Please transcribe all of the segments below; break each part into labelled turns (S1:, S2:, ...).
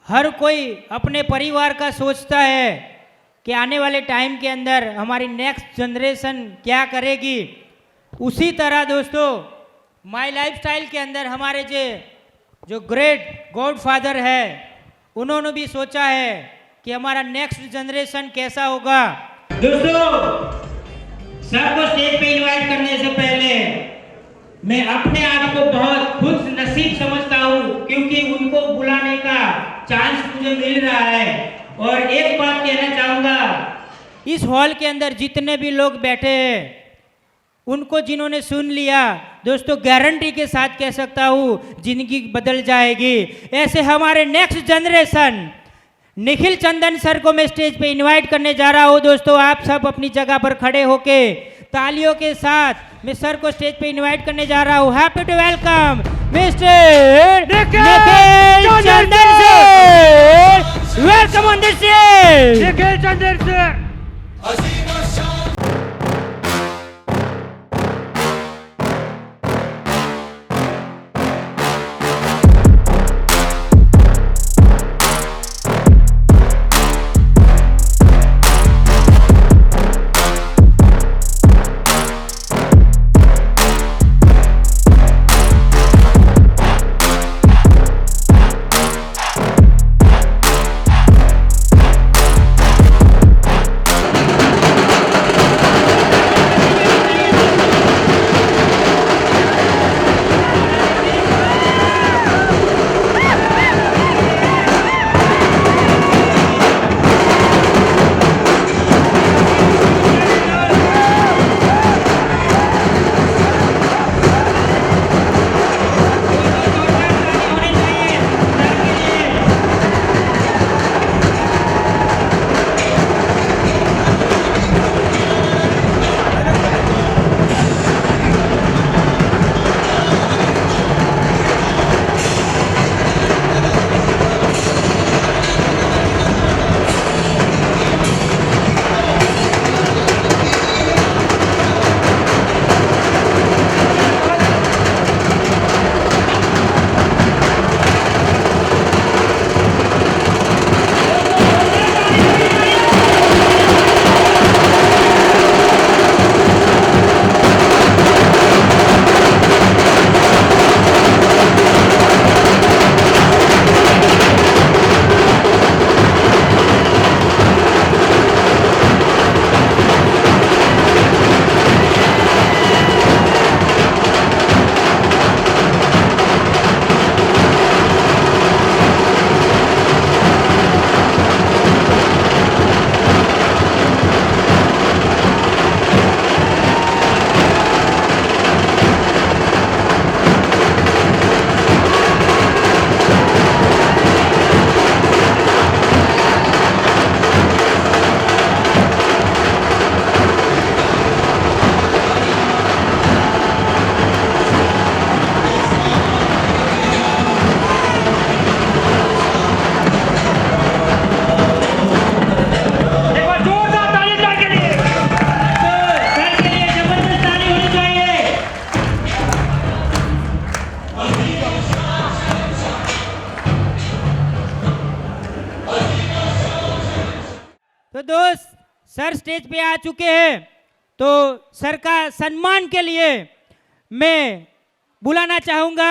S1: हर कोई अपने परिवार का सोचता है कि आने वाले टाइम के अंदर हमारी नेक्स्ट जनरेशन क्या करेगी। उसी तरह दोस्तों माय लाइफस्टाइल के अंदर हमारे जो ग्रेट गॉडफादर है उन्होंने भी सोचा है कि हमारा नेक्स्ट जनरेशन कैसा होगा। दोस्तों सबको स्टेज पे इनवाइट करने से पहले मैं अपने आप को बहुत खुश नसीब समझता हूँ क्योंकि उनको बुलाने का चांस मुझे मिल रहा है। और एक बात कहना चाहूँगा, इस हॉल के अंदर जितने भी लोग बैठे हैं उनको जिन्होंने सुन लिया दोस्तों गारंटी के साथ कह सकता हूँ जिंदगी बदल जाएगी। ऐसे हमारे next generation Nikhil Chandan sir को मैं स्टेज पे इनवाइट करने जा रहा हूँ। दोस्तों आप सब अपनी जगह पर खड़े होके तालियों के साथ मैं सर को स्टेज पे इनवाइट करने जा रहा हूँ। Happy to welcome mister Nikhil Chandan sir. Welcome on the stage Nikhil Chandan sir. तो दोस्त सर स्टेज पे आ चुके हैं तो सर का सम्मान के लिए मैं बुलाना चाहूंगा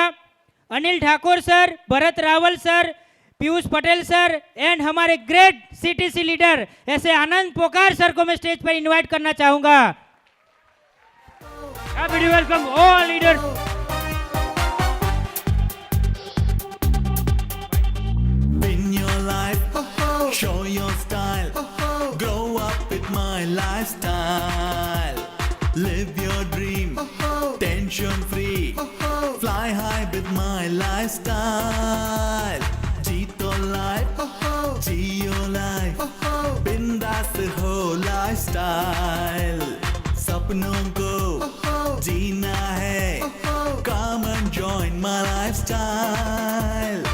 S1: Anil Thakur sir, Bharat Rawal sir, Piyush Patel sir and हमारे ग्रेट सीटीसी लीडर ऐसे आनंद पोकार सर को मैं स्टेज पर इनवाइट करना चाहूंगा। Happy welcome all leaders.
S2: Show your style, grow up with my lifestyle. Live your dream, tension free, fly high with my lifestyle. Jeeto life, Jio life, बिंदास हो lifestyle. सपनों को जीना है, come and join my lifestyle.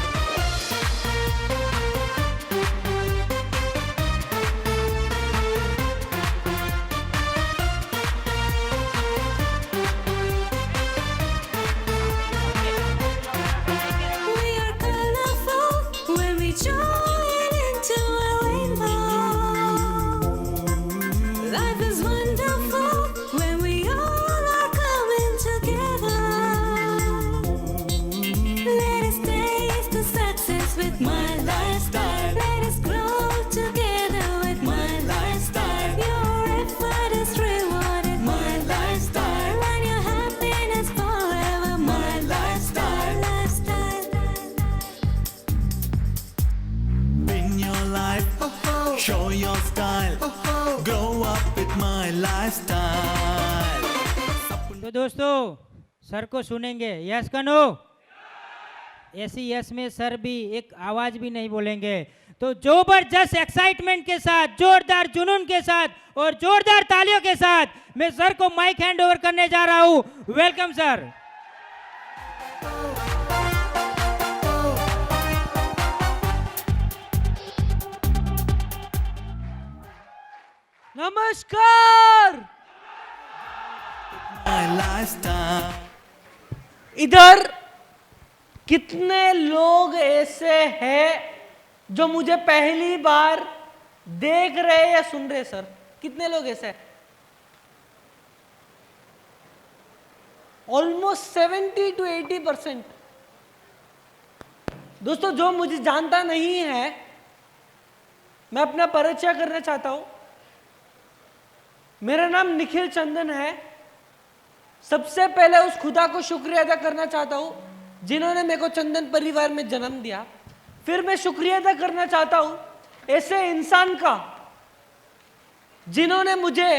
S2: lifestyle.
S3: Let us grow together with my lifestyle. Your effort is rewarded.
S2: My lifestyle.
S3: When your happiness forever. My
S2: lifestyle.
S3: lifestyle.
S2: Win your life, show your style. Grow up with my lifestyle.
S1: तो दोस्तों sir को सुनेंगे, yes का no? ऐसी yes में sir भी एक आवाज भी नहीं बोलेंगे। तो जबरदस्त एक्साइटमेंट के साथ, जोरदार जुनून के साथ और जोरदार तालियों के साथ मैं सर को माइक हैंड ओवर करने जा रहा हूं। Welcome sir.
S4: नमस्कार।
S2: My lifestyle.
S4: इधर कितने लोग ऐसे हैं जो मुझे पहली बार देख रहे या सुन रहे? सर कितने लोग ऐसे हैं? Almost 70 to 80%। दोस्तों जो मुझे जानता नहीं है, मैं अपना परिचय करना चाहता हूं। मेरा नाम निखिल चंदन है। सबसे पहले उस खुदा को शुक्रिया अदा करना चाहता हूं जिन्होंने मेरे को चंदन परिवार में जन्म दिया। फिर मैं शुक्रिया अदा करना चाहता हूं ऐसे इंसान का जिन्होंने मुझे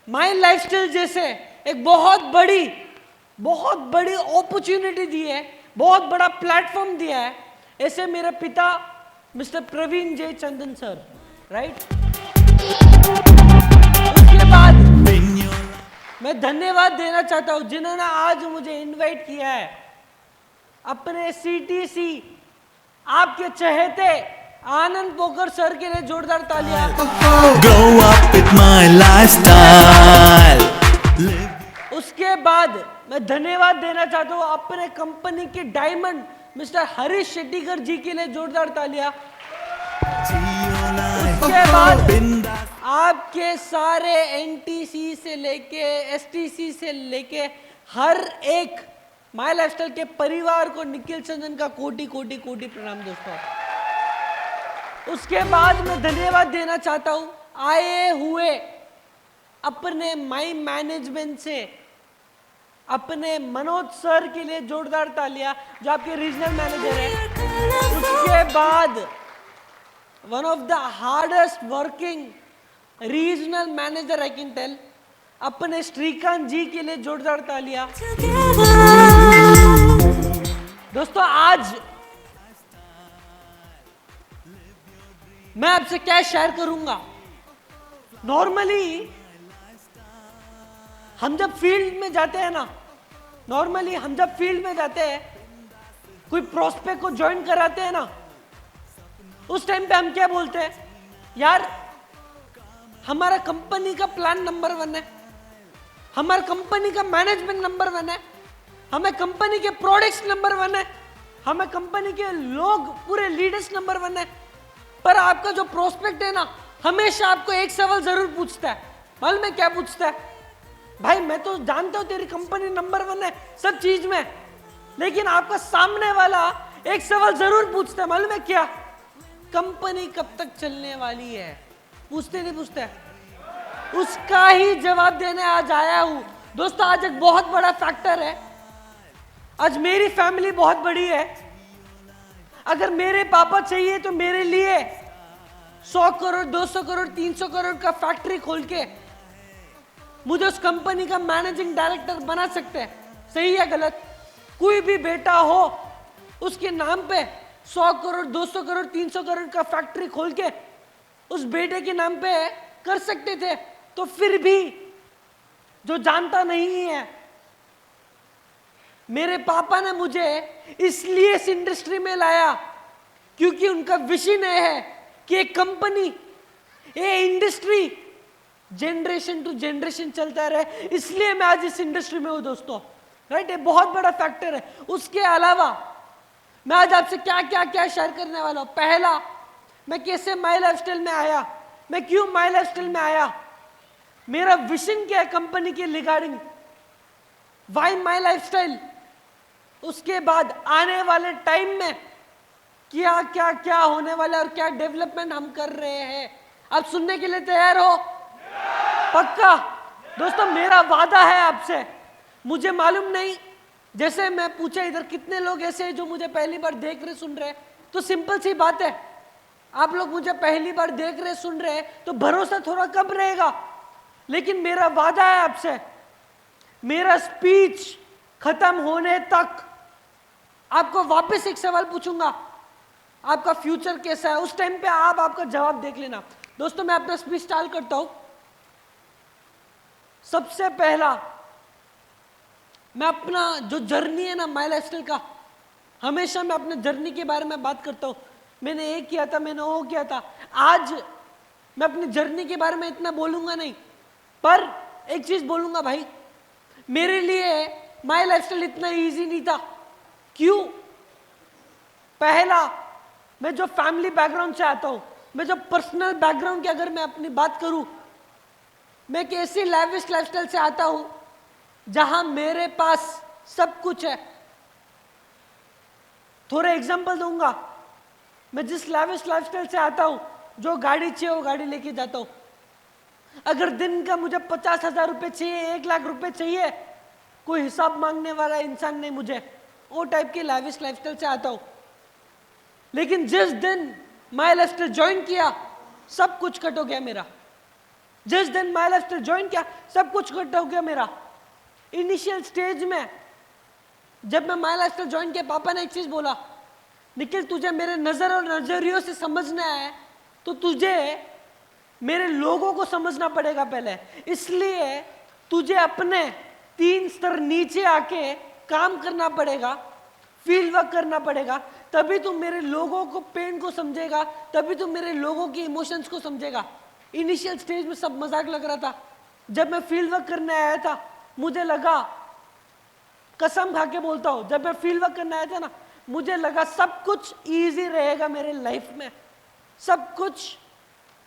S4: माई लाइफस्टाइल जैसे एक बहुत बड़ी अपॉर्चुनिटी दी है, बहुत बड़ा प्लेटफॉर्म दिया है। ऐसे मेरे पिता मिस्टर प्रवीण जे चंदन सर, राइट। उसके बाद
S2: Win your
S4: मैं धन्यवाद देना चाहता हूं जिन्होंने आज मुझे इनवाइट किया है अपने CTC आपके चहेते आनंद पोकर सर के लिए जोरदार तालियां।
S2: Grow up with my lifestyle. Live
S4: उसके बाद मैं धन्यवाद देना चाहता हूं अपने कंपनी के डायमंड मिस्टर हरीश शेट्टीकर जी के लिए जोरदार तालियां।
S2: your life.
S4: उसके बाद
S2: Bindas.
S4: आपके सारे NTC से लेके STC से लेके हर एक माई लाइफस्टाइल के परिवार को निखिल चंदन का कोटि कोटि कोटि प्रणाम दोस्तों। उसके बाद मैं धन्यवाद देना चाहता हूं आए हुए अपने माई मैनेजमेंट से अपने मनोज सर के लिए जोरदार तालियां जो आपके रीजनल मैनेजर हैं। उसके बाद one of the hardest working regional manager I can tell अपने श्रीकांत जी के लिए जोरदार तालियां। दोस्तों आज मैं आपसे क्या शेयर करूंगा। नॉर्मली हम जब फील्ड में जाते हैं ना, कोई प्रोस्पेक्ट को ज्वाइन कराते हैं ना, उस टाइम पे हम क्या बोलते हैं, यार हमारा कंपनी का प्लान नंबर 1 है, हमारा कंपनी का मैनेजमेंट नंबर 1 है, हमें कंपनी के प्रोडक्ट्स नंबर 1 है, हमें कंपनी के लोग पूरे लीडर्स नंबर 1 है। पर आपका जो प्रोस्पेक्ट है ना, हमेशा आपको एक सवाल जरूर पूछता है। मालूम है क्या पूछता है? भाई मैं तो जानता हूं तेरी कंपनी नंबर 1 है सब चीज में, लेकिन आपका सामने वाला एक सवाल जरूर पूछता है। मालूम है क्या? कंपनी कब तक चलने वाली है? पूछते नहीं पूछते? उसका ही जवाब देने आज आया हूं। दोस्तों आज एक बहुत बड़ा फैक्टर है। आज मेरी फैमिली बहुत बड़ी है। अगर मेरे पापा चाहिए तो मेरे लिए 100 करोड़ 200 करोड़ 300 करोड़ का फैक्ट्री खोल के मुझे उस कंपनी का मैनेजिंग डायरेक्टर बना सकते हैं। सही है गलत? कोई भी बेटा हो उसके नाम पे 100 करोड़ 200 करोड़ 300 करोड़ का फैक्ट्री खोल के उस बेटे के नाम पे कर सकते थे। तो फिर भी जो जानता नहीं है, मेरे पापा ने मुझे इसलिए इस इंडस्ट्री में लाया क्योंकि उनका विजन है कि एक कंपनी, ये इंडस्ट्री जनरेशन टू जनरेशन चलता रहे। इसलिए मैं आज इस इंडस्ट्री में हूं दोस्तों, राइट। ये बहुत बड़ा फैक्टर है। उसके अलावा मैं आज आपसे क्या क्या क्या शेयर करने वाला हूं। पहला, मैं कैसे माई लाइफस्टाइल में आया, मैं क्यों माई लाइफस्टाइल में आया, मेरा विजन क्या है कंपनी के रिगार्डिंग, वाई माई लाइफस्टाइल। उसके बाद आने वाले टाइम में क्या क्या क्या होने वाला है और क्या डेवलपमेंट हम कर रहे हैं। आप सुनने के लिए तैयार हो? पक्का? दोस्तों मेरा वादा है आपसे, मुझे मालूम नहीं, जैसे मैं पूछा इधर कितने लोग ऐसे हैं जो मुझे पहली बार देख रहे सुन रहे, तो सिंपल सी बात है, आप लोग मुझे पहली बार देख रहे सुन रहे तो भरोसा थोड़ा कम रहेगा, लेकिन मेरा वादा है आपसे, मेरा स्पीच खत्म होने तक आपको वापस एक सवाल पूछूंगा, आपका फ्यूचर कैसा है, उस टाइम पे आप आपका जवाब देख लेना। दोस्तों मैं अपना स्पीच स्टार्ट करता हूं। सबसे पहला मैं अपना जो जर्नी है ना माई लाइफस्टाइल का, हमेशा मैं अपने जर्नी के बारे में बात करता हूँ। मैंने ये किया था, मैंने वो किया था। आज मैं अपनी जर्नी के बारे में इतना बोलूंगा नहीं, पर एक चीज बोलूंगा भाई, मेरे लिए माई लाइफस्टाइल इतना इजी नहीं था। क्यों? पहला, मैं जो फैमिली बैकग्राउंड से आता हूं, मैं जो पर्सनल बैकग्राउंड की अगर मैं अपनी बात करूं, मैं एक ऐसी लैविश लाइफस्टाइल से आता हूं जहां मेरे पास सब कुछ है। थोड़े एग्जांपल दूंगा। मैं जिस लैविश लाइफस्टाइल से आता हूं, जो गाड़ी चाहिए वो गाड़ी लेके जाता हूं। अगर दिन का मुझे 50,000 रुपये चाहिए, 1,00,000 रुपये चाहिए, कोई हिसाब मांगने वाला इंसान नहीं मुझे, वो टाइप की लैविश लाइफस्टाइल से आता हूं। लेकिन जिस दिन माई लाइफस्टाइल ज्वाइन किया, सब कुछ कट हो गया मेरा। जिस दिन माई लाइफस्टाइल ज्वाइन किया, सब कुछ कट हो गया मेरा। इनिशियल स्टेज में जब मैं माई लाइफस्टाइल ज्वाइन किया, पापा ने एक चीज बोला, निखिल तुझे मेरे नजर और नजरियों से समझना है तो तुझे मेरे लोगों को समझना पड़ेगा पहले, इसलिए तुझे अपने 3 स्तर नीचे आके काम करना पड़ेगा, फील्ड वर्क करना पड़ेगा, तभी तुम मेरे लोगों को पेन को समझेगा, तभी तुम मेरे लोगों की इमोशंस को समझेगा। इनिशियल स्टेज में सब मजाक लग रहा था। जब मैं फील्ड वर्क करने आया था, मुझे लगा, कसम खा के बोलता हूं, जब मैं फील्ड वर्क करने आया था ना, मुझे लगा सब कुछ इजी रहेगा मेरे लाइफ में, सब कुछ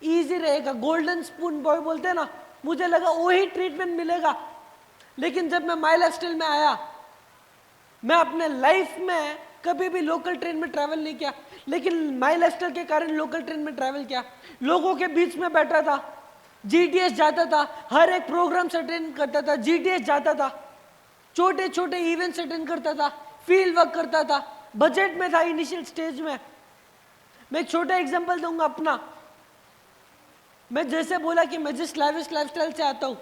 S4: इजी रहेगा, गोल्डन स्पून बॉय बोलते हैं ना, मुझे लगा वही ट्रीटमेंट मिलेगा। लेकिन जब मैं माई लाइफस्टाइल में आया, मैं अपने लाइफ में कभी भी लोकल ट्रेन में ट्रैवल नहीं किया, लेकिन माई लाइफस्टाइल के कारण लोकल ट्रेन में ट्रैवल किया, लोगों के बीच में बैठा था, जीटीएस जाता था, हर एक प्रोग्राम से अटेंड करता था, जीटीएस जाता था, छोटे छोटे इवेंट्स अटेंड करता था, फील्ड वर्क करता था, बजट में था इनिशियल स्टेज में। मैं एक छोटा एग्जांपल दूंगा अपना। मैं जैसे बोला कि मैं जिस लैविश लाइफस्टाइल से आता हूं,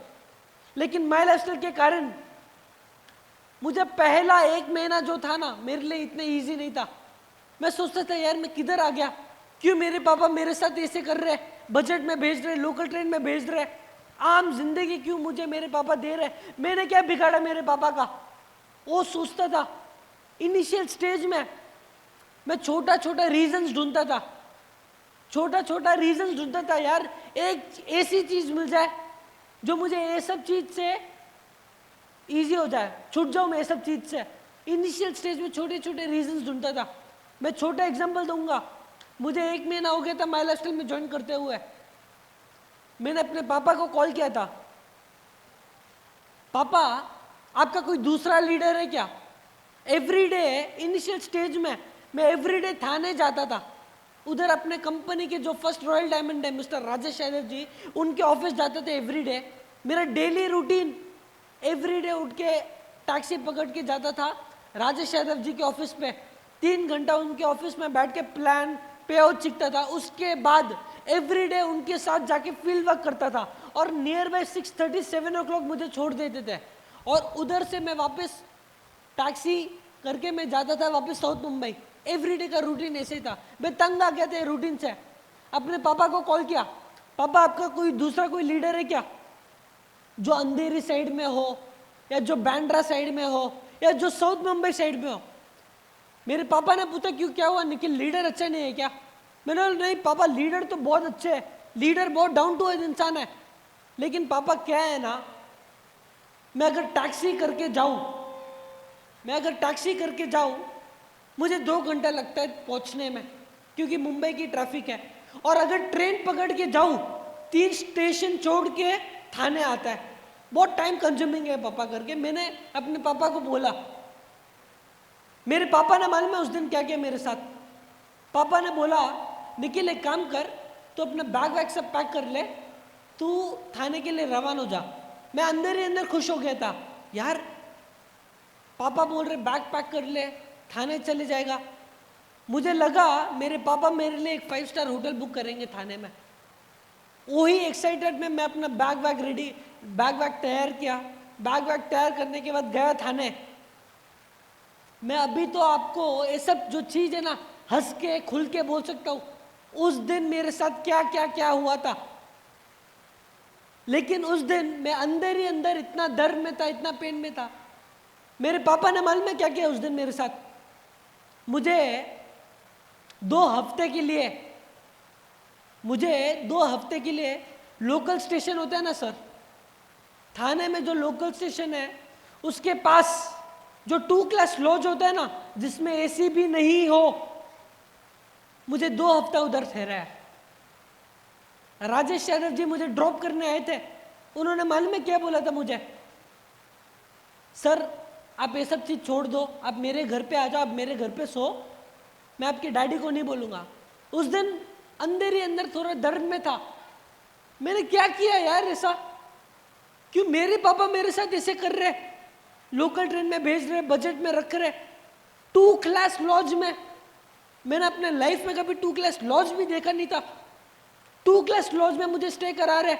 S4: लेकिन माई लाइफस्टाइल के कारण मुझे पहला 1 महीना जो था ना, मेरे लिए इतना इजी नहीं था। मैं सोचता था यार मैं किधर आ गया, क्यों मेरे पापा मेरे साथ ऐसे कर रहे, बजट में भेज रहे, लोकल ट्रेन में भेज रहे, आम जिंदगी क्यों मुझे मेरे पापा दे रहे, मैंने क्या बिगाड़ा मेरे पापा का, वो सोचता था। इनिशियल स्टेज में मैं छोटा छोटा रीजंस ढूंढता था, छोटा छोटा रीजंस ढूंढता था, यार एक ऐसी चीज मिल जाए जो मुझे ये सब चीज से इजी हो जाए, छूट जाऊं मैं ये सब चीज से। इनिशियल स्टेज में छोटे छोटे रीजंस ढूंढता था। मैं छोटा एग्जांपल दूंगा। मुझे 1 महीना हो गया था माई लाइफस्टाइल में ज्वाइन करते हुए। मैंने अपने पापा को कॉल किया था, पापा आपका कोई दूसरा लीडर है क्या? एवरीडे इनिशियल स्टेज में मैं एवरीडे थाने जाता था, उधर अपने कंपनी के जो फर्स्ट रॉयल डायमंड है मिस्टर राजेश यादव जी, उनके ऑफिस जाते थे एवरीडे। मेरा डेली रूटीन एवरीडे उठ के टैक्सी पकड़ के जाता था राजेश यादव जी के ऑफिस पे, 3 घंटा उनके ऑफिस में बैठ के प्लान पे आउट सीखता था। उसके बाद एवरीडे उनके साथ जाके फील्ड वर्क करता था और नियर बाय 6:30 7 o'clock मुझे छोड़ देते थे और उधर से मैं वापस टैक्सी करके मैं जाता था वापस साउथ मुंबई। एवरीडे का रूटीन ऐसे ही था। मैं तंग आ गया था रूटीन से। अपने पापा को कॉल किया, पापा आपका कोई दूसरा कोई लीडर है क्या जो अंधेरी साइड में हो या जो बैंड्रा साइड में हो या जो साउथ मुंबई साइड में हो? मेरे पापा ने पूछा क्यों, क्या हुआ निखिल, लीडर अच्छा नहीं है क्या? मैंने बोला नहीं पापा, लीडर तो बहुत अच्छे है, लीडर बहुत डाउन टू अर्थ इंसान है, लेकिन पापा क्या है ना, मैं अगर टैक्सी करके जाऊं मुझे 2 घंटा लगता है पहुंचने में, क्योंकि मुंबई की ट्रैफिक है। और अगर ट्रेन पकड़ के जाऊं 3 स्टेशन छोड़ के थाने आता है, बहुत टाइम कंज्यूमिंग है पापा करके। मैंने अपने पापा को बोला, मेरे पापा ने मालूम है उस दिन क्या किया मेरे साथ? पापा ने बोला निखिल एक काम कर, तो अपना बैग वैग सब पैक कर ले, तू थाने के लिए रवाना हो जा। मैं अंदर ही अंदर खुश हो गया था, यार पापा बोल रहे बैग पैक कर ले, थाने चले जाएगा। मुझे लगा मेरे पापा मेरे लिए एक 5 स्टार होटल बुक करेंगे थाने में। वही एक्साइटेड में मैं अपना बैग वैग तैयार किया। बैग वैग तैयार करने के बाद गया थाने। मैं अभी तो आपको ये सब जो चीज है ना हंस के खुल के बोल सकता हूँ, उस दिन मेरे साथ क्या क्या क्या हुआ था। लेकिन उस दिन मैं अंदर ही अंदर इतना दर्द में था, इतना पेन में था। मेरे पापा ने मालूम है क्या किया उस दिन मेरे साथ? मुझे 2 हफ्ते के लिए लोकल स्टेशन होता है ना सर, थाने में जो लोकल स्टेशन है उसके पास जो 2 क्लास लॉज होता है ना, जिसमें एसी भी नहीं हो, मुझे 2 हफ्ता उधर ठहराया। राजेश यादव जी मुझे ड्रॉप करने आए थे। उन्होंने मालूम है क्या बोला था मुझे? सर आप ये सब चीज छोड़ दो, आप मेरे घर पे आ जाओ, आप मेरे घर पे सो, मैं आपके डैडी को नहीं बोलूंगा। उस दिन अंदर ही अंदर थोड़ा दर्द में था। मैंने क्या किया यार ऐसा? क्यों मेरे पापा मेरे साथ ऐसे कर रहे? लोकल ट्रेन में भेज रहे, बजट में रख रहे, 2 क्लास लॉज में। मैंने अपने लाइफ में कभी 2 क्लास लॉज भी देखा नहीं था। 2 क्लास लॉज में मुझे स्टे करा रहे।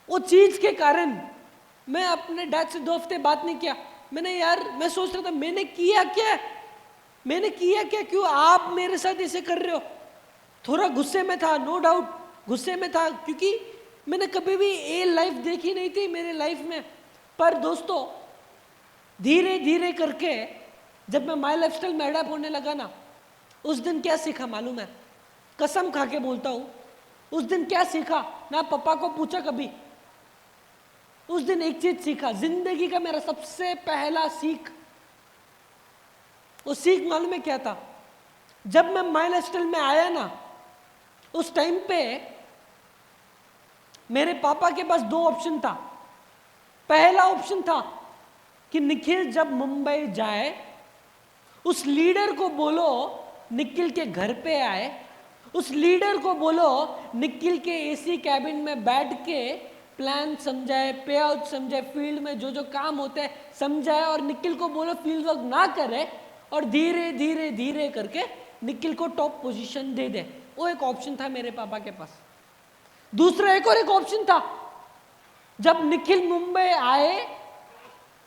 S4: वो चीज के कारण मैं अपने डैड से 2 हफ्ते बात नहीं किया। मैं सोच रहा था मैंने किया क्या, क्यों आप मेरे साथ ऐसे कर रहे हो? थोड़ा गुस्से में था, नो डाउट गुस्से में था, क्योंकि मैंने कभी भी ये लाइफ देखी नहीं थी मेरे लाइफ में। पर दोस्तों धीरे धीरे करके जब मैं माई लाइफस्टाइल में अडैप्ट होने लगा ना, उस दिन क्या सीखा मालूम है? कसम खा के बोलता हूं, उस दिन क्या सीखा ना, पापा को पूछा कभी। उस दिन एक चीज सीखा, जिंदगी का मेरा सबसे पहला सीख। वो सीख मालूम है क्या था? जब मैं माई लाइफस्टाइल में आया ना, उस टाइम पे मेरे पापा के पास 2 ऑप्शन था। पहला ऑप्शन था कि निखिल जब मुंबई जाए उस लीडर को बोलो निखिल के घर पे आए, उस लीडर को बोलो निखिल के एसी कैबिन में बैठ के प्लान समझाए, पे आउट समझाए, फील्ड में जो जो काम होते हैं समझाए, और निखिल को बोलो फील्ड वर्क ना करे और धीरे धीरे धीरे करके निखिल को टॉप पोजीशन दे दे। वो एक ऑप्शन था मेरे पापा के पास। दूसरा एक ऑप्शन था, जब निखिल मुंबई आए,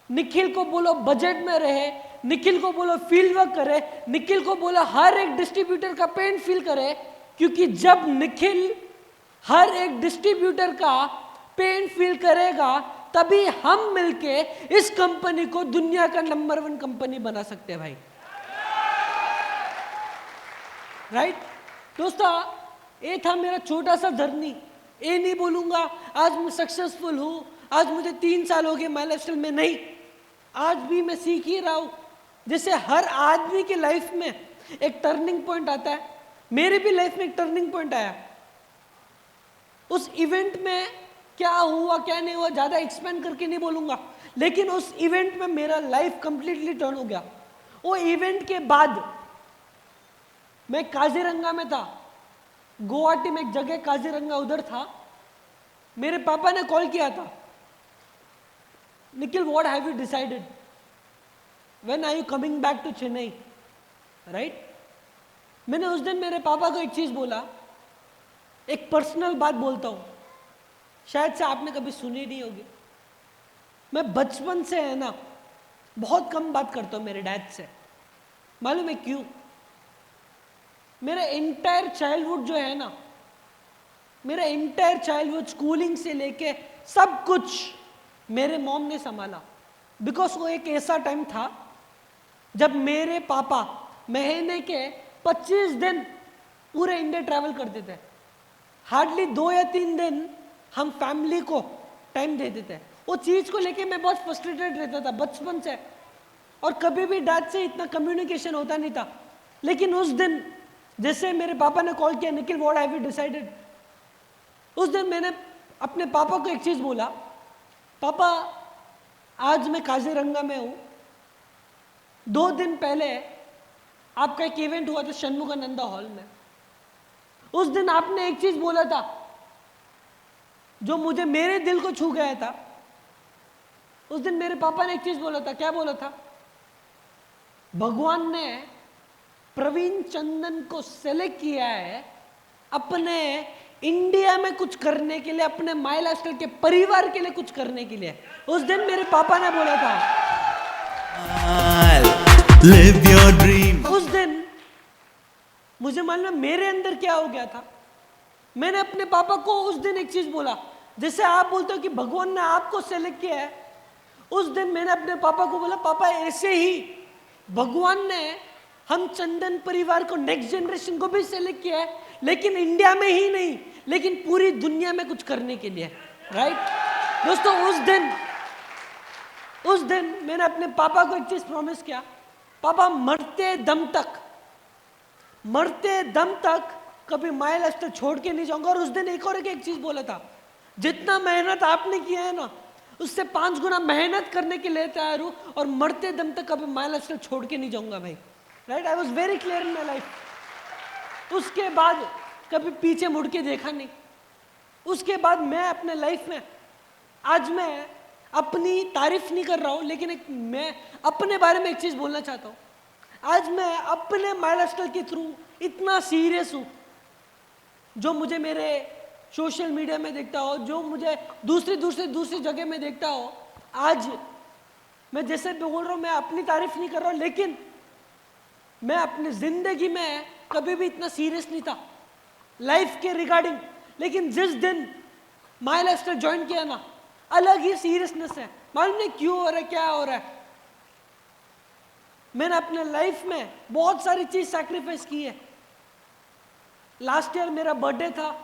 S4: निखिल को बोलो बजट में रहे, निखिल को बोलो फील्ड वर्क करे, निखिल को बोलो हर एक डिस्ट्रीब्यूटर का पेन फील करे, क्योंकि जब निखिल हर एक डिस्ट्रीब्यूटर का पेन फील करेगा तभी हम मिलके इस कंपनी को दुनिया का नंबर 1 कंपनी बना सकते हैं भाई। राइट दोस्तों, ये था मेरा छोटा सा जर्नी। ये नहीं बोलूंगा आज मैं सक्सेसफुल हूं, आज मुझे 3 साल हो गए माई लाइफस्टाइल में, नहीं, आज भी मैं सीख ही रहा हूं। जैसे हर आदमी की लाइफ में एक टर्निंग पॉइंट आता है, मेरे भी लाइफ में एक टर्निंग पॉइंट आया। उस इवेंट में क्या हुआ क्या नहीं हुआ ज्यादा एक्सपेंड करके नहीं बोलूंगा, लेकिन उस इवेंट में मेरा लाइफ कंप्लीटली टर्न हो गया। वो इवेंट के बाद मैं काजीरंगा में था, गुवाहाटी में एक जगह काजीरंगा, उधर था। मेरे पापा ने कॉल किया था, Nikhil what have you decided, when are you coming back to Chennai, right? मैंने उस दिन मेरे पापा को एक चीज बोला, एक पर्सनल बात बोलता हूं, शायद से आपने कभी सुनी नहीं होगी। मैं बचपन से है ना बहुत कम बात करता हूं मेरे डैड से। मालूम है क्यों? मेरा एंटायर चाइल्डहुड जो है ना, मेरा एंटायर चाइल्डहुड स्कूलिंग से लेके सब कुछ मेरे मॉम ने संभाला। बिकॉज वो एक ऐसा टाइम था जब मेरे पापा महीने के 25 दिन पूरे इंडिया ट्रैवल करते थे। हार्डली 2 या 3 दिन हम फैमिली को टाइम देते थे। वो चीज को लेके मैं बहुत फ्रस्ट्रेटेड रहता था बचपन से, और कभी भी डैड से इतना कम्युनिकेशन होता नहीं था। लेकिन उस दिन जैसे मेरे पापा ने कॉल किया, Nikhil what have you decided, उस दिन मैंने अपने पापा को एक चीज बोला, पापा आज मैं काजीरंगा में हूं, 2 दिन पहले आपका एक इवेंट हुआ था षणमुखानंदा हॉल में। उस दिन आपने एक चीज बोला था जो मुझे मेरे दिल को छू गया था। उस दिन मेरे पापा ने एक चीज बोला था। क्या बोला था? भगवान ने प्रवीण चंदन को सेलेक्ट किया है अपने इंडिया में कुछ करने के लिए, अपने माई लाइफस्टाइल के परिवार के लिए कुछ करने के लिए। उस दिन मेरे पापा ने बोला था।
S2: Live your dream.
S4: उस दिन मुझे मालूम है मेरे अंदर क्या हो गया था। मैंने अपने पापा को उस दिन एक चीज बोला, जैसे आप बोलते हो कि भगवान ने आपको सेलेक्ट किया है। उस दिन मैंने अपने पापा को बोला, पापा ऐसे ही भगवान ने हम चंदन परिवार को, नेक्स्ट जनरेशन को भी सेलेक्ट किया है, लेकिन इंडिया में ही नहीं, लेकिन पूरी दुनिया में कुछ करने के लिए। राइट दोस्तों, उस दिन मैंने अपने पापा को एक चीज प्रॉमिस किया, पापा मरते दम तक कभी माई लाइफस्टाइल छोड़ के नहीं जाऊंगा। और उस दिन एक चीज बोला था, जितना मेहनत आपने किया है ना, उससे 5 गुना मेहनत करने के लिए तैयार हूं, और मरते दम तक कभी माई लाइफस्टाइल छोड़ के नहीं जाऊंगा भाई। Right, I was very clear in my life. उसके बाद कभी पीछे मुड़ के देखा नहीं। उसके बाद मैं अपने लाइफ में, आज मैं अपनी तारीफ नहीं कर रहा हूं, लेकिन मैं अपने बारे में एक चीज बोलना चाहता हूं। आज मैं अपने माई लाइफस्टाइल के थ्रू इतना सीरियस हूं। जो मुझे मेरे सोशल मीडिया में देखता हो, जो मुझे दूसरी जगह में देखता हो, आज मैं जैसे बोल रहा हूं, मैं अपनी तारीफ नहीं कर रहा हूं, लेकिन मैं अपनी जिंदगी में कभी भी इतना सीरियस नहीं था लाइफ के रिगार्डिंग। लेकिन जिस दिन माई लाइफस्टाइल ज्वाइन किया ना, अलग ही सीरियसनेस है। मालूम नहीं क्यों हो रहा है, क्या हो रहा है। मैंने अपने लाइफ में बहुत सारी चीज सैक्रिफाइस की है। लास्ट ईयर मेरा बर्थडे था।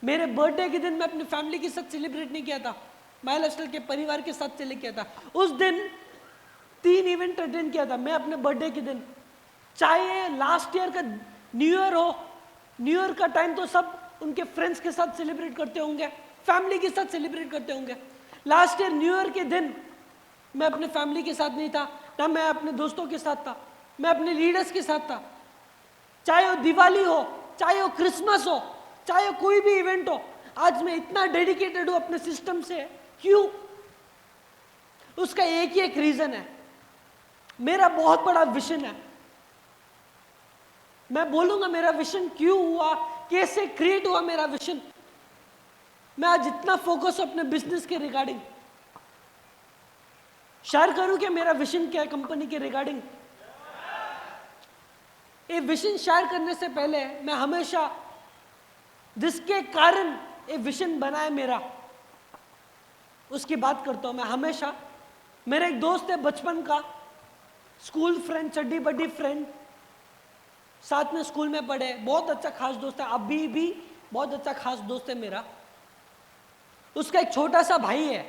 S4: मेरे बर्थडे के दिन मैं अपनी फैमिली के साथ सेलिब्रेट नहीं किया था, माई लाइफस्टाइल के परिवार के साथ सेलिब्रेट किया था। उस दिन 3 इवेंट अटेंड किया था मैं अपने बर्थडे के दिन। चाहे लास्ट ईयर का न्यू ईयर हो, न्यू ईयर का टाइम तो सब उनके फ्रेंड्स के साथ सेलिब्रेट करते होंगे, फैमिली के साथ सेलिब्रेट करते होंगे। लास्ट ईयर न्यू ईयर के दिन मैं अपने फैमिली के साथ नहीं था, ना मैं अपने दोस्तों के साथ था, मैं अपने लीडर्स के साथ था। चाहे वो दिवाली हो, चाहे वो क्रिसमस हो, चाहे वो कोई भी इवेंट हो, आज मैं इतना डेडिकेटेड हूं अपने सिस्टम से। क्यों? उसका एक ही एक रीजन है, मेरा बहुत बड़ा विजन है। मैं बोलूंगा मेरा विजन क्यों हुआ, कैसे क्रिएट हुआ मेरा विजन। मैं आज इतना फोकस हूं अपने बिजनेस के रिगार्डिंग। शेयर करूं कि मेरा विजन क्या है कंपनी के रिगार्डिंग। ये विजन शेयर करने से पहले मैं हमेशा, जिसके कारण ये विजन बना है मेरा, उसकी बात करता हूं। मैं हमेशा, मेरा एक दोस्त है बचपन का, स्कूल फ्रेंड, चड्डी बड्डी फ्रेंड, साथ में स्कूल में पढ़े, बहुत अच्छा खास दोस्त है, अभी भी बहुत अच्छा खास दोस्त है मेरा। उसका एक छोटा सा भाई है।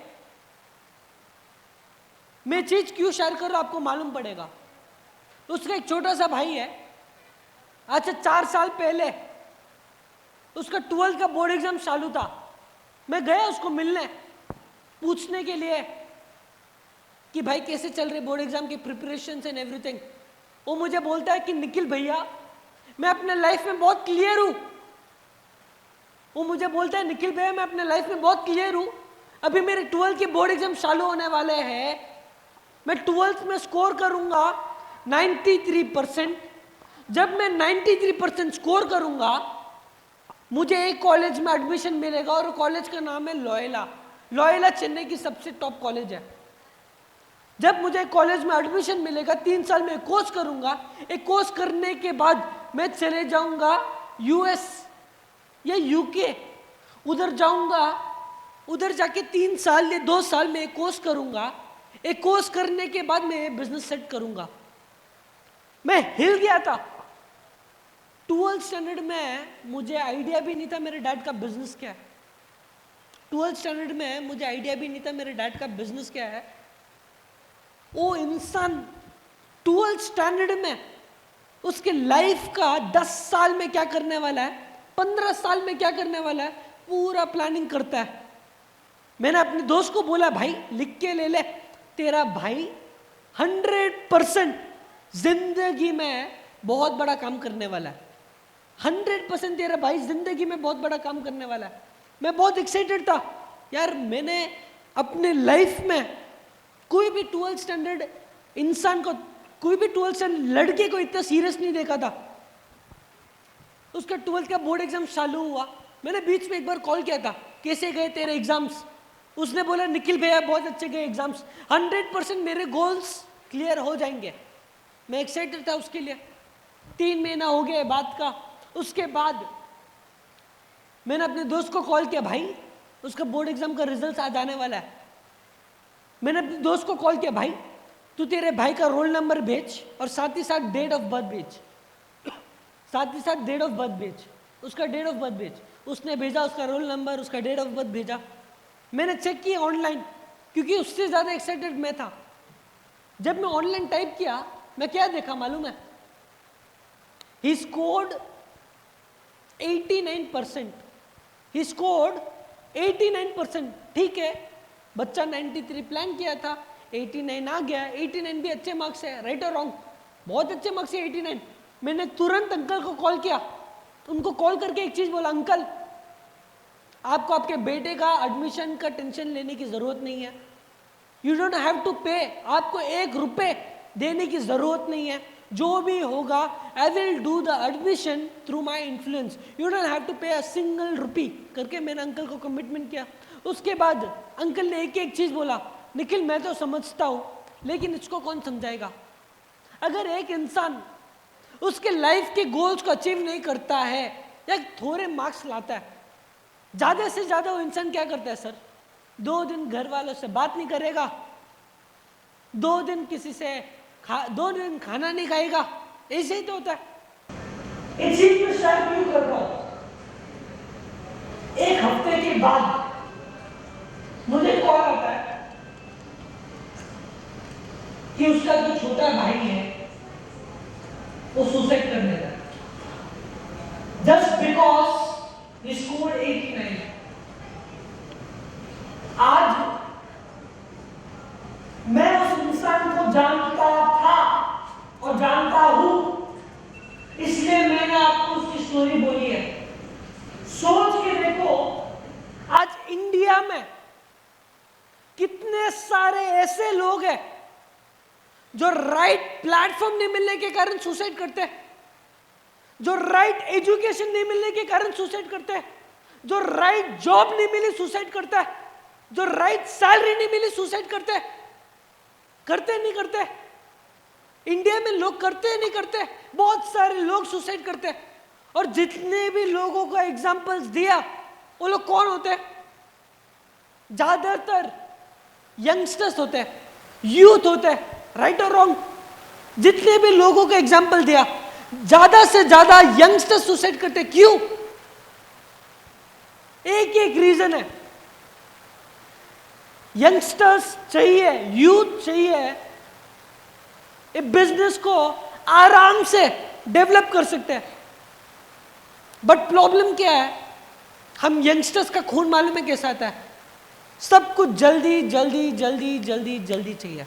S4: मैं चीज क्यों शेयर कर रहा हूं आपको मालूम पड़ेगा। उसका एक छोटा सा भाई है। अच्छा 4 साल पहले उसका 12th का बोर्ड एग्जाम चालू था। मैं गया उसको मिलने, पूछने के लिए कि भाई कैसे चल रहे बोर्ड एग्जाम की प्रिपरेशन एंड एवरीथिंग। वो मुझे बोलता है कि निखिल भैया मैं अपने लाइफ में बहुत क्लियर हूं। वो मुझे बोलता है निखिल भैया मैं अपने लाइफ में बहुत क्लियर हूं, अभी मेरे 12th के बोर्ड एग्जाम चालू होने वाले हैं, मैं 12th में स्कोर करूंगा 93%। जब मैं 93% स्कोर करूंगा मुझे एक कॉलेज में एडमिशन मिलेगा, और कॉलेज का नाम है लॉयला। लॉयला चेन्नई की सबसे टॉप कॉलेज है। जब मुझे कॉलेज में एडमिशन मिलेगा, 3 साल में कोर्स करूंगा, एक कोर्स करने के बाद मैं चले जाऊंगा यूएस या यूके, उधर जाऊंगा, उधर जाके 3 साल या 2 साल में एक कोर्स करूंगा। एक कोर्स करने के बाद मैं बिजनेस सेट करूंगा। मैं हिल गया था। 12th स्टैंडर्ड में मुझे आइडिया भी नहीं था मेरे डैड का बिजनेस क्या है। 12th स्टैंडर्ड में मुझे आइडिया भी नहीं था मेरे डैड का बिजनेस क्या है। वो इंसान 12th स्टैंडर्ड में उसके लाइफ का 10 साल में क्या करने वाला है, 15 साल में क्या करने वाला है, पूरा प्लानिंग करता है। मैंने अपने दोस्त को बोला भाई लिख के ले ले, तेरा भाई 100% जिंदगी में बहुत बड़ा काम करने वाला है। 100% तेरा भाई जिंदगी में बहुत बड़ा काम करने वाला है। मैं बहुत एक्साइटेड था यार, मैंने अपने लाइफ में कोई भी 12th स्टैंडर्ड इंसान को, कोई भी 12th स्टैंडर्ड लड़के को इतना सीरियस नहीं देखा था। उसका 12th का बोर्ड एग्जाम चालू हुआ, मैंने बीच में एक बार कॉल किया था, कैसे गए तेरे एग्जाम्स? उसने बोला निखिल भैया बहुत अच्छे गए एग्जाम्स, 100% मेरे गोल्स क्लियर हो जाएंगे। मैं एक्साइटेड था उसके लिए। 3 महीना हो गया बात का। उसके बाद मैंने अपने दोस्त को कॉल किया, भाई उसका बोर्ड एग्जाम का रिजल्ट आज आने वाला है। मैंने अपने दोस्त को कॉल किया, भाई तू तेरे भाई का रोल नंबर भेज और साथ ही साथ डेट ऑफ बर्थ भेज, साथ ही साथ डेट ऑफ बर्थ भेज, उसका डेट ऑफ बर्थ भेज। उसने भेजा उसका रोल नंबर, उसका डेट ऑफ बर्थ भेजा। मैंने चेक किया ऑनलाइन, क्योंकि उससे ज़्यादा एक्साइटेड मैं था। जब मैं ऑनलाइन टाइप किया, मैं क्या देखा मालूम है? He scored 89%। He scored 89%। ठीक है, बच्चा 93 प्लान किया था, 89 आ गया। 89 भी अच्छे मार्क्स है, राइट और रॉन्ग? बहुत अच्छे मार्क्स है 89। मैंने तुरंत अंकल को कॉल किया, उनको कॉल करके एक चीज बोला, अंकल आपको आपके बेटे का एडमिशन का टेंशन लेने की जरूरत नहीं है। यू डोंट हैव टू पे, आपको 1 रुपए देने की जरूरत नहीं है। जो भी होगा I will do the admission through my influence, you don't have to pay a single rupee करके मैंने अंकल को कमिटमेंट किया। उसके बाद अंकल ने एक एक चीज बोला, निखिल मैं तो समझता हूं लेकिन इसको कौन समझाएगा? अगर एक इंसान उसके लाइफ के गोल्स को अचीव नहीं करता है या थोड़े मार्क्स लाता है, ज्यादा से ज्यादा वो इंसान क्या करता है सर? 2 दिन घर वालों से बात नहीं करेगा, 2 दिन किसी से 2 दिन खाना नहीं खाएगा, ऐसे ही तो होता है। इस चीज में शायद क्यों कर रहा हूं? 1 हफ्ते के बाद मुझे कॉल आता है कि उसका जो छोटा भाई है वो सुसाइड करने लगा, जस्ट बिकॉज ही स्कोर्ड 89। आज मैं उस इंसान को जानता था और जानता हूं, इसलिए मैंने आपको उसकी स्टोरी बोली है। सोच के देखो, आज इंडिया में कितने सारे ऐसे लोग हैं जो राइट प्लेटफॉर्म नहीं मिलने के कारण सुसाइड करते हैं, जो राइट एजुकेशन नहीं मिलने के कारण सुसाइड करते हैं, जो राइट जॉब नहीं मिली सुसाइड करता है, जो राइट सैलरी नहीं मिली सुसाइड करते हैं। करते नहीं करते? इंडिया में लोग करते नहीं करते? बहुत सारे लोग सुसाइड करते हैं। और जितने भी लोगों को एग्जांपल्स दिया, वो लोग कौन होते हैं? ज्यादातर यंगस्टर्स होते हैं, यूथ होते हैं, राइट और रॉन्ग? जितने भी लोगों को एग्जांपल दिया, ज्यादा से ज्यादा यंगस्टर्स सुसाइड करते हैं। क्यों? एक रीजन है, यंगस्टर्स चाहिए, यूथ चाहिए, ये बिजनेस को आराम से डेवलप कर सकते हैं। बट प्रॉब्लम क्या है, हम यंगस्टर्स का खून मालूम है कैसा आता है? सब कुछ जल्दी जल्दी जल्दी जल्दी जल्दी चाहिए।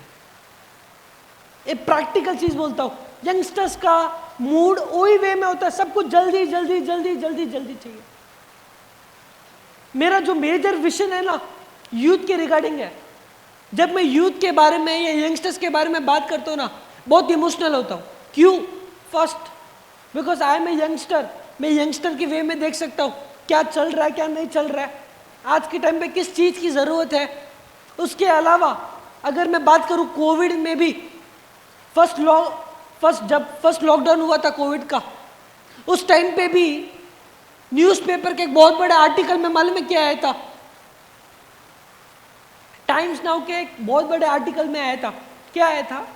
S4: एक प्रैक्टिकल चीज बोलता हूं, यंगस्टर्स का मूड वही वे में होता है, सब कुछ जल्दी जल्दी जल्दी जल्दी जल्दी चाहिए। मेरा जो मेजर विजन है ना, यूथ के रिगार्डिंग है। जब मैं यूथ के बारे में या यंगस्टर्स के बारे में बात करता हूँ ना, बहुत इमोशनल होता हूँ। क्यों? First because I am a youngster. मैं यंगस्टर के वे में देख सकता हूँ क्या चल रहा है, क्या नहीं चल रहा है, आज के टाइम पे किस चीज़ की ज़रूरत है। उसके अलावा अगर मैं बात करूँ कोविड में भी, जब फर्स्ट लॉकडाउन हुआ था कोविड का, उस टाइम पे भी न्यूज़पेपर के एक बहुत बड़े आर्टिकल में मालूम है क्या आया था? टाइम्स नाउ के एक बहुत बड़े आर्टिकल में आया था। क्या आया था?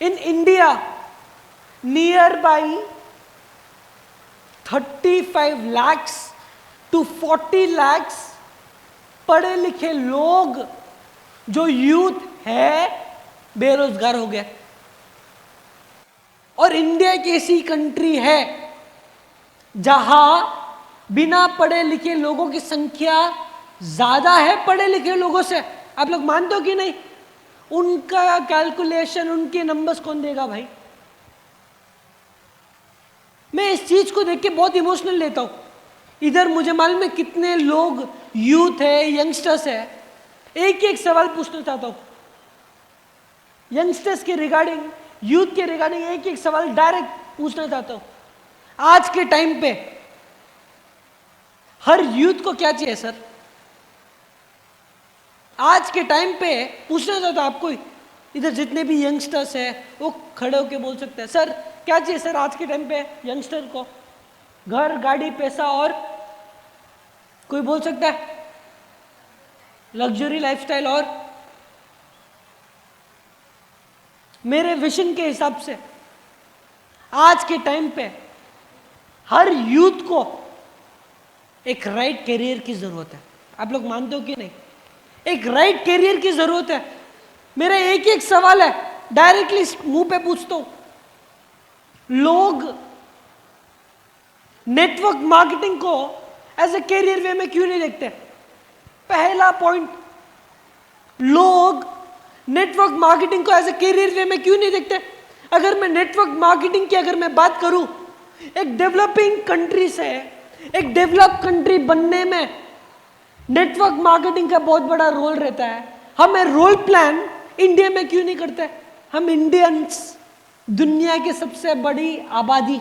S4: In India near by 35 lakhs to 40 lakhs पढ़े लिखे लोग जो यूथ है बेरोजगार हो गए। और इंडिया एक ऐसी कंट्री है जहां बिना पढ़े लिखे लोगों की संख्या ज्यादा है पढ़े लिखे लोगों से। आप लोग मानते हो कि नहीं? उनका कैलकुलेशन, उनके नंबर्स कौन देगा भाई? मैं इस चीज को देख के बहुत इमोशनल लेता हूं। इधर मुझे मालूम है कितने लोग यूथ है, यंगस्टर्स है, एक सवाल पूछना चाहता हूं यंगस्टर्स के रिगार्डिंग, यूथ के रिगार्डिंग एक सवाल डायरेक्ट पूछना चाहता हूं। आज के टाइम पे हर यूथ को क्या चाहिए सर? आज के टाइम पे पूछना चाहता हूं आपको, इधर जितने भी यंगस्टर्स है वो खड़े होके बोल सकते हैं सर क्या चाहिए सर आज के टाइम पे यंगस्टर को? घर, गाड़ी, पैसा, और कोई बोल सकता है लग्जरी लाइफस्टाइल। और मेरे विजन के हिसाब से आज के टाइम पे हर यूथ को एक राइट कैरियर की जरूरत है। आप लोग मानते हो कि नहीं? एक राइट कैरियर की जरूरत है। मेरा एक सवाल है, डायरेक्टली मुंह पे पूछता हूं, लोग नेटवर्क मार्केटिंग को एज ए कैरियर वे में क्यों नहीं देखते? पहला पॉइंट, लोग नेटवर्क मार्केटिंग को एज ए कैरियर वे में क्यों नहीं देखते? अगर मैं नेटवर्क मार्केटिंग की अगर मैं बात करूं, एक डेवलपिंग कंट्री से एक डेवलप कंट्री बनने में नेटवर्क मार्केटिंग का बहुत बड़ा रोल रहता है। हमें रोल प्लान इंडिया में क्यों नहीं करते? हम इंडियंस दुनिया की सबसे बड़ी आबादी,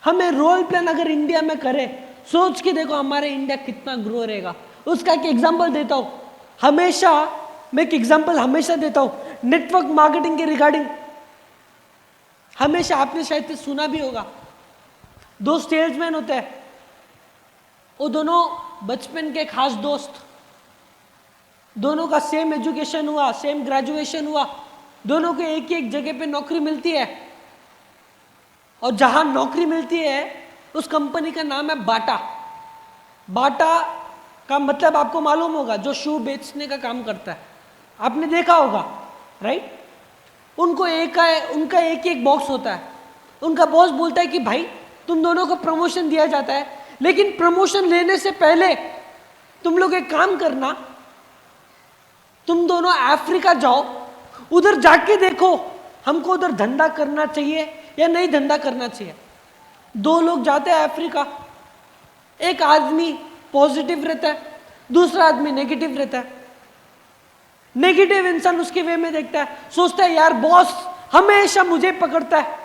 S4: हमें रोल प्लान अगर इंडिया में करें, सोच के देखो हमारे इंडिया कितना ग्रो रहेगा। उसका एक एग्जांपल देता हूं, हमेशा मैं एक एग्जांपल हमेशा देता हूं नेटवर्क मार्केटिंग के रिगार्डिंग। हमेशा आपने शायद से सुना भी होगा, दो सेल्समैन होते हैं, वो दोनों बचपन के खास दोस्त, दोनों का सेम एजुकेशन हुआ, सेम ग्रेजुएशन हुआ, दोनों को एक जगह पे नौकरी मिलती है, और जहां नौकरी मिलती है उस कंपनी का नाम है बाटा। बाटा का मतलब आपको मालूम होगा, जो शू बेचने का काम करता है, आपने देखा होगा, राइट? उनको उनका एक बॉक्स होता है। उनका बॉस बोलता है कि भाई तुम दोनों को प्रमोशन दिया जाता है, लेकिन प्रमोशन लेने से पहले तुम लोग एक काम करना, तुम दोनों अफ्रीका जाओ, उधर जाके देखो हमको उधर धंधा करना चाहिए या नहीं धंधा करना चाहिए। दो लोग जाते हैं अफ्रीका, एक आदमी पॉजिटिव रहता है, दूसरा आदमी नेगेटिव रहता है। नेगेटिव इंसान उसके वे में देखता है, सोचता है यार बॉस हमेशा मुझे पकड़ता है,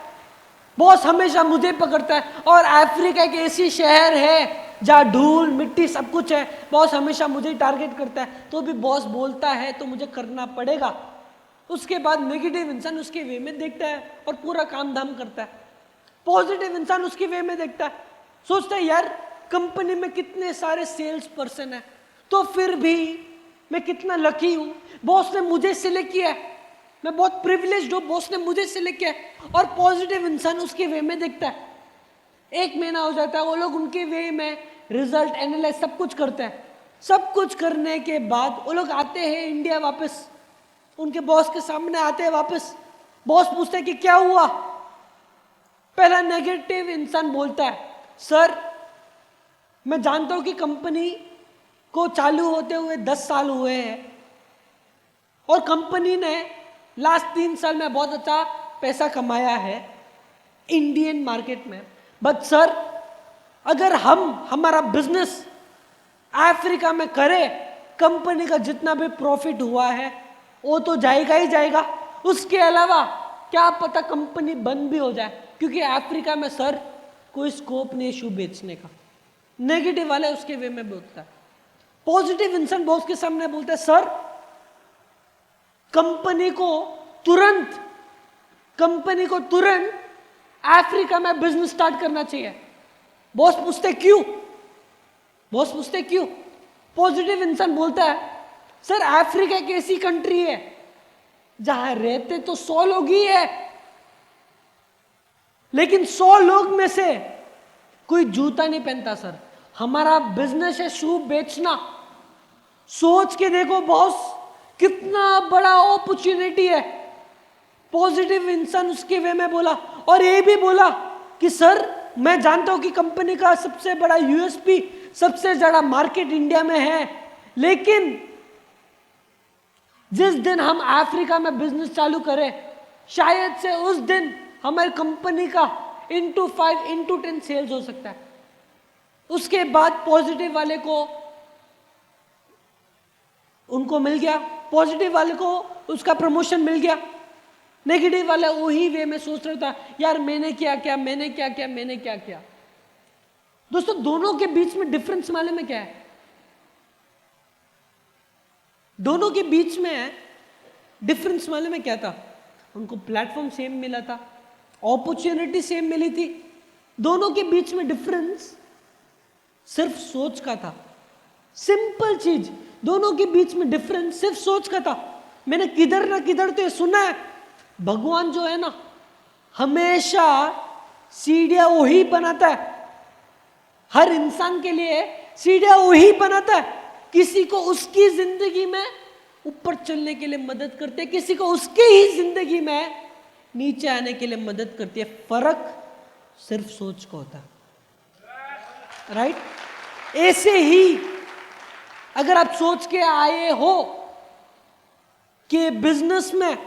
S4: बॉस हमेशा मुझे पकड़ता है, और अफ्रीका एक ऐसी शहर है जहाँ धूल मिट्टी सब कुछ है, बॉस हमेशा मुझे टारगेट करता है, तो भी बॉस बोलता है तो मुझे करना पड़ेगा। उसके बाद नेगेटिव इंसान उसके वे में देखता है और पूरा काम धाम करता है। पॉजिटिव इंसान उसके वे में देखता है, सोचता है यार कंपनी में कितने सारे सेल्स पर्सन है, तो फिर भी मैं कितना लकी हूं, बॉस ने मुझे सिलेक्ट किया है, मैं बहुत प्रिविलेज्ड हूं, बॉस ने मुझे सिलेक्ट किया है। और पॉजिटिव इंसान उसके वे में देखता है। एक महीना हो जाता है, वो लोग उनके वे में रिजल्ट एनालाइज सब कुछ करते हैं। सब कुछ करने के बाद वो लोग आते हैं इंडिया वापस, उनके बॉस के सामने आते हैं वापस। बॉस पूछते हैं कि क्या हुआ? पहला नेगेटिव इंसान बोलता है, सर मैं जानता हूं कि कंपनी को चालू होते हुए 10 साल हुए हैं, और कंपनी ने लास्ट 3 साल में बहुत अच्छा पैसा कमाया है इंडियन मार्केट में, बट सर अगर हमारा बिजनेस अफ्रीका में करें, कंपनी का जितना भी प्रॉफिट हुआ है वो तो जाएगा ही जाएगा, उसके अलावा क्या पता कंपनी बंद भी हो जाए, क्योंकि अफ्रीका में सर कोई स्कोप नहीं शू बेचने का। नेगेटिव वाला उसके वे में बोलता है। पॉजिटिव इंसान बॉस के सामने बोलता है, सर कंपनी को तुरंत अफ्रीका में बिजनेस स्टार्ट करना चाहिए। बॉस पूछते क्यों? पॉजिटिव इंसान बोलता है, सर अफ्रीका एक ऐसी कंट्री है जहां रहते तो 100 लोग ही है, लेकिन 100 लोग में से कोई जूता नहीं पहनता सर। हमारा बिजनेस है शू बेचना। सोच के देखो बॉस, कितना बड़ा अपॉर्चुनिटी है। पॉजिटिव इंसान उसके वे में बोला, और ये भी बोला कि सर मैं जानता हूं कि कंपनी का सबसे बड़ा यूएसपी, सबसे ज्यादा मार्केट इंडिया में है, लेकिन जिस दिन हम अफ्रीका में बिजनेस चालू करें, शायद से उस दिन हमारी कंपनी का इंटू 5 इंटू 10 सेल्स हो सकता है। उसके बाद पॉजिटिव वाले को उनको मिल गया, पॉजिटिव वाले को उसका प्रमोशन मिल गया, नेगेटिव वाला वही वे में सोच रहा था यार मैंने क्या किया, मैंने क्या किया, मैंने क्या किया। दोस्तों दोनों के बीच में डिफरेंस मालूम है क्या है? दोनों के बीच में डिफरेंस मालूम है क्या था? उनको प्लेटफॉर्म सेम मिला था, अपॉर्चुनिटी सेम मिली थी, दोनों के बीच में डिफरेंस सिर्फ सोच का था। सिंपल चीज, दोनों के बीच में डिफरेंस सिर्फ सोच का था। मैंने किधर ना किधर तो ये सुना है, भगवान जो है ना हमेशा सीढ़ियां वही बनाता है, हर इंसान के लिए सीढ़ियां वही बनाता है। किसी को उसकी जिंदगी में ऊपर चलने के लिए मदद करते हैं, किसी को उसके ही जिंदगी में नीचे आने के लिए मदद करती है। फर्क सिर्फ सोच का होता है, राइट? ऐसे ही अगर आप सोच के आए हो कि बिजनेस में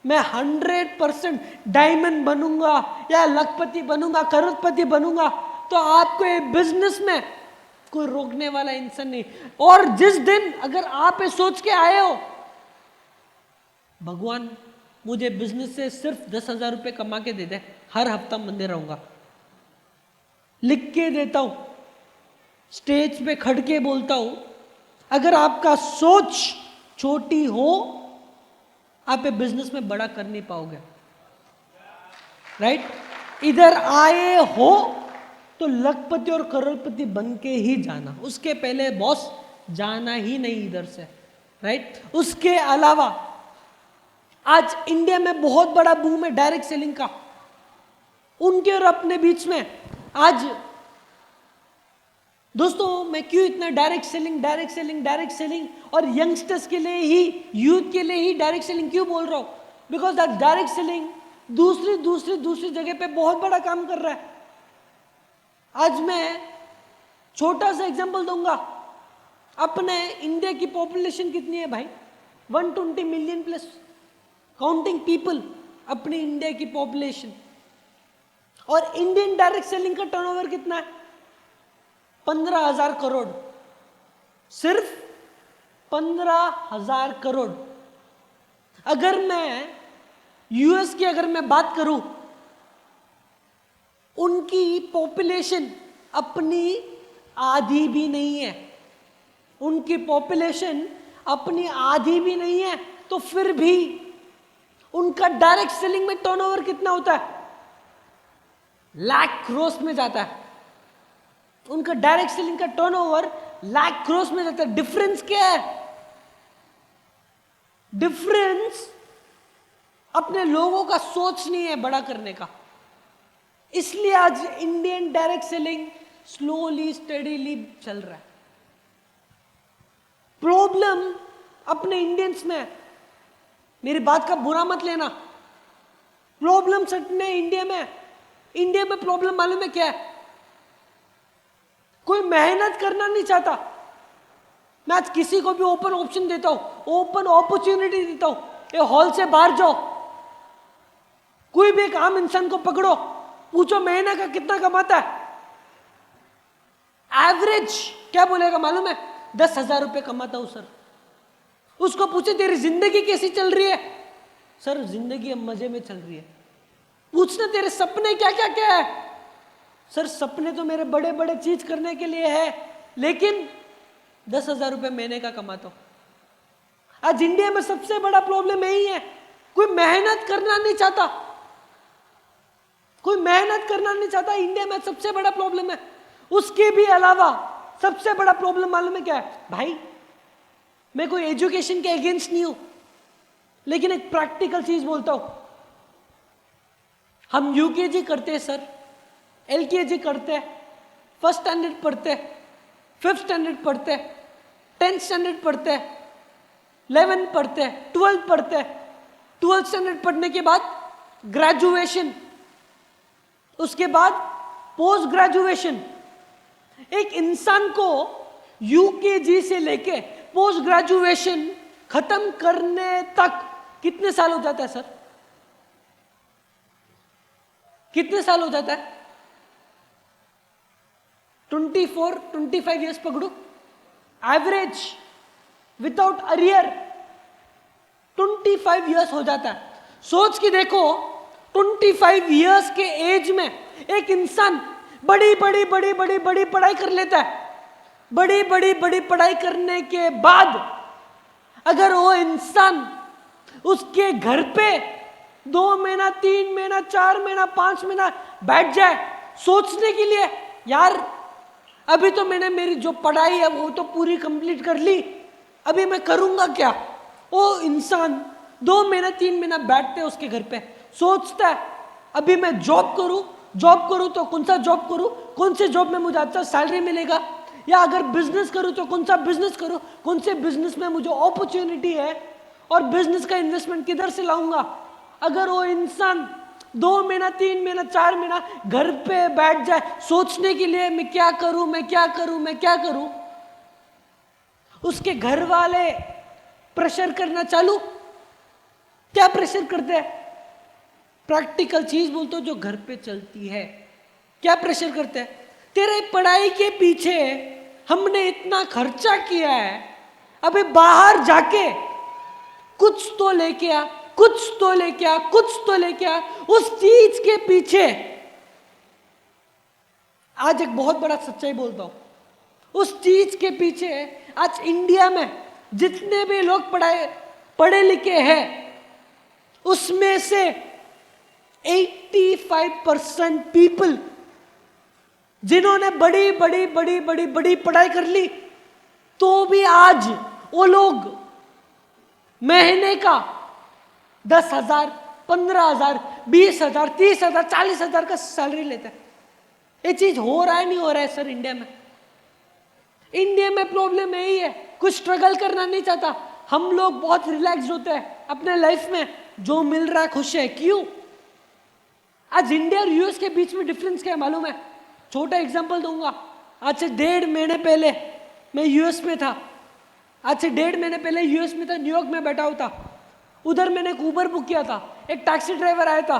S4: मैं 100% डायमंड बनूंगा या लखपति बनूंगा, करोड़पति बनूंगा, तो आपको ये बिजनेस में कोई रोकने वाला इंसान नहीं। और जिस दिन अगर आप ये सोच के आए हो भगवान मुझे बिजनेस से सिर्फ 10,000 रुपए कमा के दे दे, हर हफ्ता मंदिर रहूंगा, लिख के देता हूं, स्टेज पे खड़ के बोलता हूं, अगर आपका सोच छोटी हो आप ये बिजनेस में बड़ा कर नहीं पाओगे, राइट? इधर आए हो तो लखपति और करोड़पति बन के ही जाना, उसके पहले बॉस जाना ही नहीं इधर से, राइट? उसके अलावा आज इंडिया में बहुत बड़ा बूम है डायरेक्ट सेलिंग का। उनके और अपने बीच में आज दोस्तों मैं क्यों इतना डायरेक्ट सेलिंग और यंगस्टर्स के लिए ही, यूथ के लिए ही डायरेक्ट सेलिंग क्यों बोल रहा हूं? बिकॉज दैट डायरेक्ट सेलिंग दूसरी जगह पे बहुत बड़ा काम कर रहा है। आज मैं छोटा सा एग्जांपल दूंगा। अपने इंडिया की पॉपुलेशन कितनी है भाई? 120 मिलियन प्लस काउंटिंग पीपल अपनी इंडिया की पॉपुलेशन। और इंडियन डायरेक्ट सेलिंग का टर्नओवर कितना है? 15,000 करोड़, सिर्फ 15,000 करोड़। अगर मैं यूएस की अगर मैं बात करूं, उनकी पॉपुलेशन अपनी आधी भी नहीं है, उनकी पॉपुलेशन अपनी आधी भी नहीं है, तो फिर भी उनका डायरेक्ट सेलिंग में टर्नओवर कितना होता है? लाख क्रोस में जाता है। उनका डायरेक्ट सेलिंग का टर्नओवर लाख क्रोस में जाता है। डिफरेंस क्या है? डिफरेंस अपने लोगों का सोच नहीं है बड़ा करने का। इसलिए आज Indian direct selling slowly steadily चल रहा है। प्रॉब्लम अपने इंडियंस में है, मेरी बात का बुरा मत लेना। प्रॉब्लम सच में इंडिया में प्रॉब्लम मालूम है क्या है? कोई मेहनत करना नहीं चाहता। मैं आज किसी को भी ओपन ऑप्शन देता हूं, ओपन अपॉर्चुनिटी देता हूं, ये हॉल से बाहर जाओ, कोई भी एक आम इंसान को पकड़ो, पूछो महीने का कितना कमाता है? एवरेज क्या बोलेगा मालूम है? 10,000 रुपए कमाता हूं सर। उसको पूछे तेरी जिंदगी कैसी चल रही है? सर जिंदगी अब मजे में चल रही है। पूछना तेरे सपने क्या क्या क्या है? सर सपने तो मेरे बड़े बड़े चीज करने के लिए है, लेकिन 10,000 रुपए महीने का कमाता हूं। आज इंडिया में सबसे बड़ा प्रॉब्लम यही है, कोई मेहनत करना नहीं चाहता, कोई मेहनत करना नहीं चाहता। इंडिया में सबसे बड़ा प्रॉब्लम है। उसके भी अलावा सबसे बड़ा प्रॉब्लम मालूम है क्या है भाई? मैं कोई एजुकेशन के अगेंस्ट नहीं हूं, लेकिन एक प्रैक्टिकल चीज बोलता हूं। हम यूकेजी करते हैं सर, एलकेजी करते हैं, फर्स्ट स्टैंडर्ड पढ़ते हैं, 5th स्टैंडर्ड पढ़ते हैं, 10th स्टैंडर्ड पढ़ते हैं, 11th पढ़ते हैं, 12th पढ़ते हैं। 12th स्टैंडर्ड पढ़ने के बाद ग्रेजुएशन, उसके बाद पोस्ट ग्रेजुएशन। एक इंसान को यूकेजी से लेके पोस्ट ग्रेजुएशन खत्म करने तक कितने साल हो जाता है सर? कितने साल हो जाता है? 24-25 ईयर्स पकड़ू, एवरेज विदाउट अरियर 25 ईयर्स हो जाता है। सोच के देखो, 25 ईयर्स के एज में एक इंसान बड़ी बड़ी बड़ी बड़ी बड़ी पढ़ाई कर लेता है। बड़ी बड़ी बड़ी पढ़ाई करने के बाद अगर वो इंसान उसके घर पे 2 महीना, 3 महीना, 4 महीना, 5 महीना बैठ जाए सोचने के लिए, यार अभी तो मैंने मेरी जो पढ़ाई है वो तो पूरी कंप्लीट कर ली, अभी मैं करूंगा क्या? वो इंसान 2 महीना, 3 महीना बैठते हैं उसके घर पे, सोचता है अभी मैं जॉब करूं तो कौन सा जॉब करूं, कौन से जॉब में मुझे अच्छा सैलरी मिलेगा, या अगर बिजनेस करूं तो कौन सा बिजनेस करूं, कौन से बिजनेस में मुझे अपॉर्चुनिटी है और बिजनेस का इन्वेस्टमेंट किधर से लाऊंगा। अगर वो इंसान 2 महीना, 3 महीना, 4 महीना घर पे बैठ जाए सोचने के लिए मैं क्या करूं, मैं क्या करूं, मैं क्या करूं, उसके घर वाले प्रेशर करना चालू। क्या प्रेशर करते हैं? प्रैक्टिकल चीज बोलते हो जो घर पे चलती है। क्या प्रेशर करते हैं? तेरे पढ़ाई के पीछे हमने इतना खर्चा किया है, अबे बाहर जाके कुछ तो लेके आ, कुछ तो लेके आ, कुछ तो लेके आ। उस चीज के पीछे आज एक बहुत बड़ा सच्चाई बोलता हूं, उस चीज के पीछे आज इंडिया में जितने भी लोग पढ़े लिखे हैं उसमें से 85% पीपल जिन्होंने बड़ी बड़ी बड़ी बड़ी बड़ी पढ़ाई कर ली तो भी आज वो लोग महीने का 10,000, 15,000, 20,000, 30,000, 40,000 का सैलरी लेते हैं। ये चीज हो रहा है नहीं हो रहा है सर इंडिया में? इंडिया में प्रॉब्लम यही है, कुछ स्ट्रगल करना नहीं चाहता। हम लोग बहुत रिलैक्स होते हैं अपने लाइफ में, जो मिल रहा है खुश है। क्यों? आज इंडिया और यूएस के बीच में डिफरेंस क्या है मालूम है? छोटा एग्जांपल दूंगा। आज से 1.5 महीने पहले मैं यूएस में था। आज से 1.5 महीने पहले यूएस में था, न्यूयॉर्क में बैठा हुआ था। उधर मैंने एक उबर बुक किया था, एक टैक्सी ड्राइवर आया था।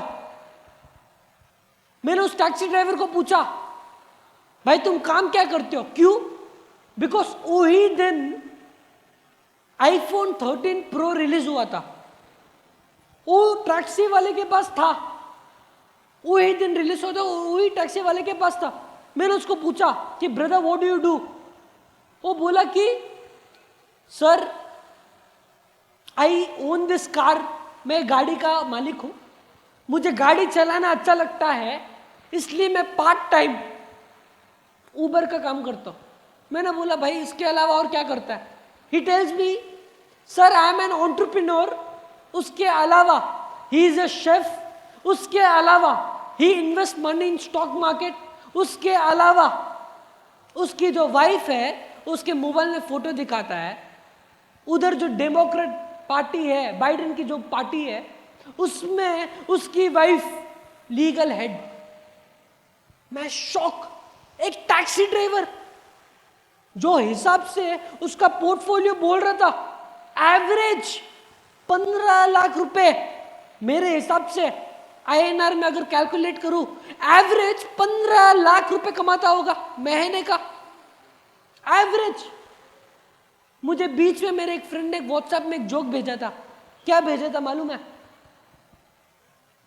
S4: मैंने उस टैक्सी ड्राइवर को पूछा, भाई तुम काम क्या करते हो? क्यों? बिकॉज वही दिन आईफोन 13 प्रो रिलीज हुआ था। वो टैक्सी वाले के पास था, वही दिन रिलीज होता, वही टैक्सी वाले के पास था। मैंने उसको पूछा कि brother what do you do? वो बोला कि sir I own this car, मैं गाड़ी का मालिक हूं, मुझे गाड़ी चलाना अच्छा लगता है, इसलिए मैं पार्ट टाइम उबर का काम करता हूं। मैंने बोला भाई इसके अलावा और क्या करता है? He tells me sir I am an entrepreneur, उसके अलावा ही इज अ शेफ, उसके अलावा he invest money in stock market, उसके अलावा उसकी जो वाइफ है उसके मोबाइल में फोटो दिखाता है, उधर जो डेमोक्रेट पार्टी है, बाइडेन की जो पार्टी है, उसमें उसकी वाइफ लीगल हेड। मैं शॉक। एक टैक्सी ड्राइवर जो हिसाब से उसका पोर्टफोलियो बोल रहा था एवरेज 15 लाख रुपए, मेरे हिसाब से आईएनआर में अगर कैलकुलेट करूं एवरेज 15 लाख रुपए कमाता होगा महीने का एवरेज। मुझे बीच में मेरे एक फ्रेंड ने व्हाट्सएप में एक जोक भेजा था। क्या भेजा था मालूम है?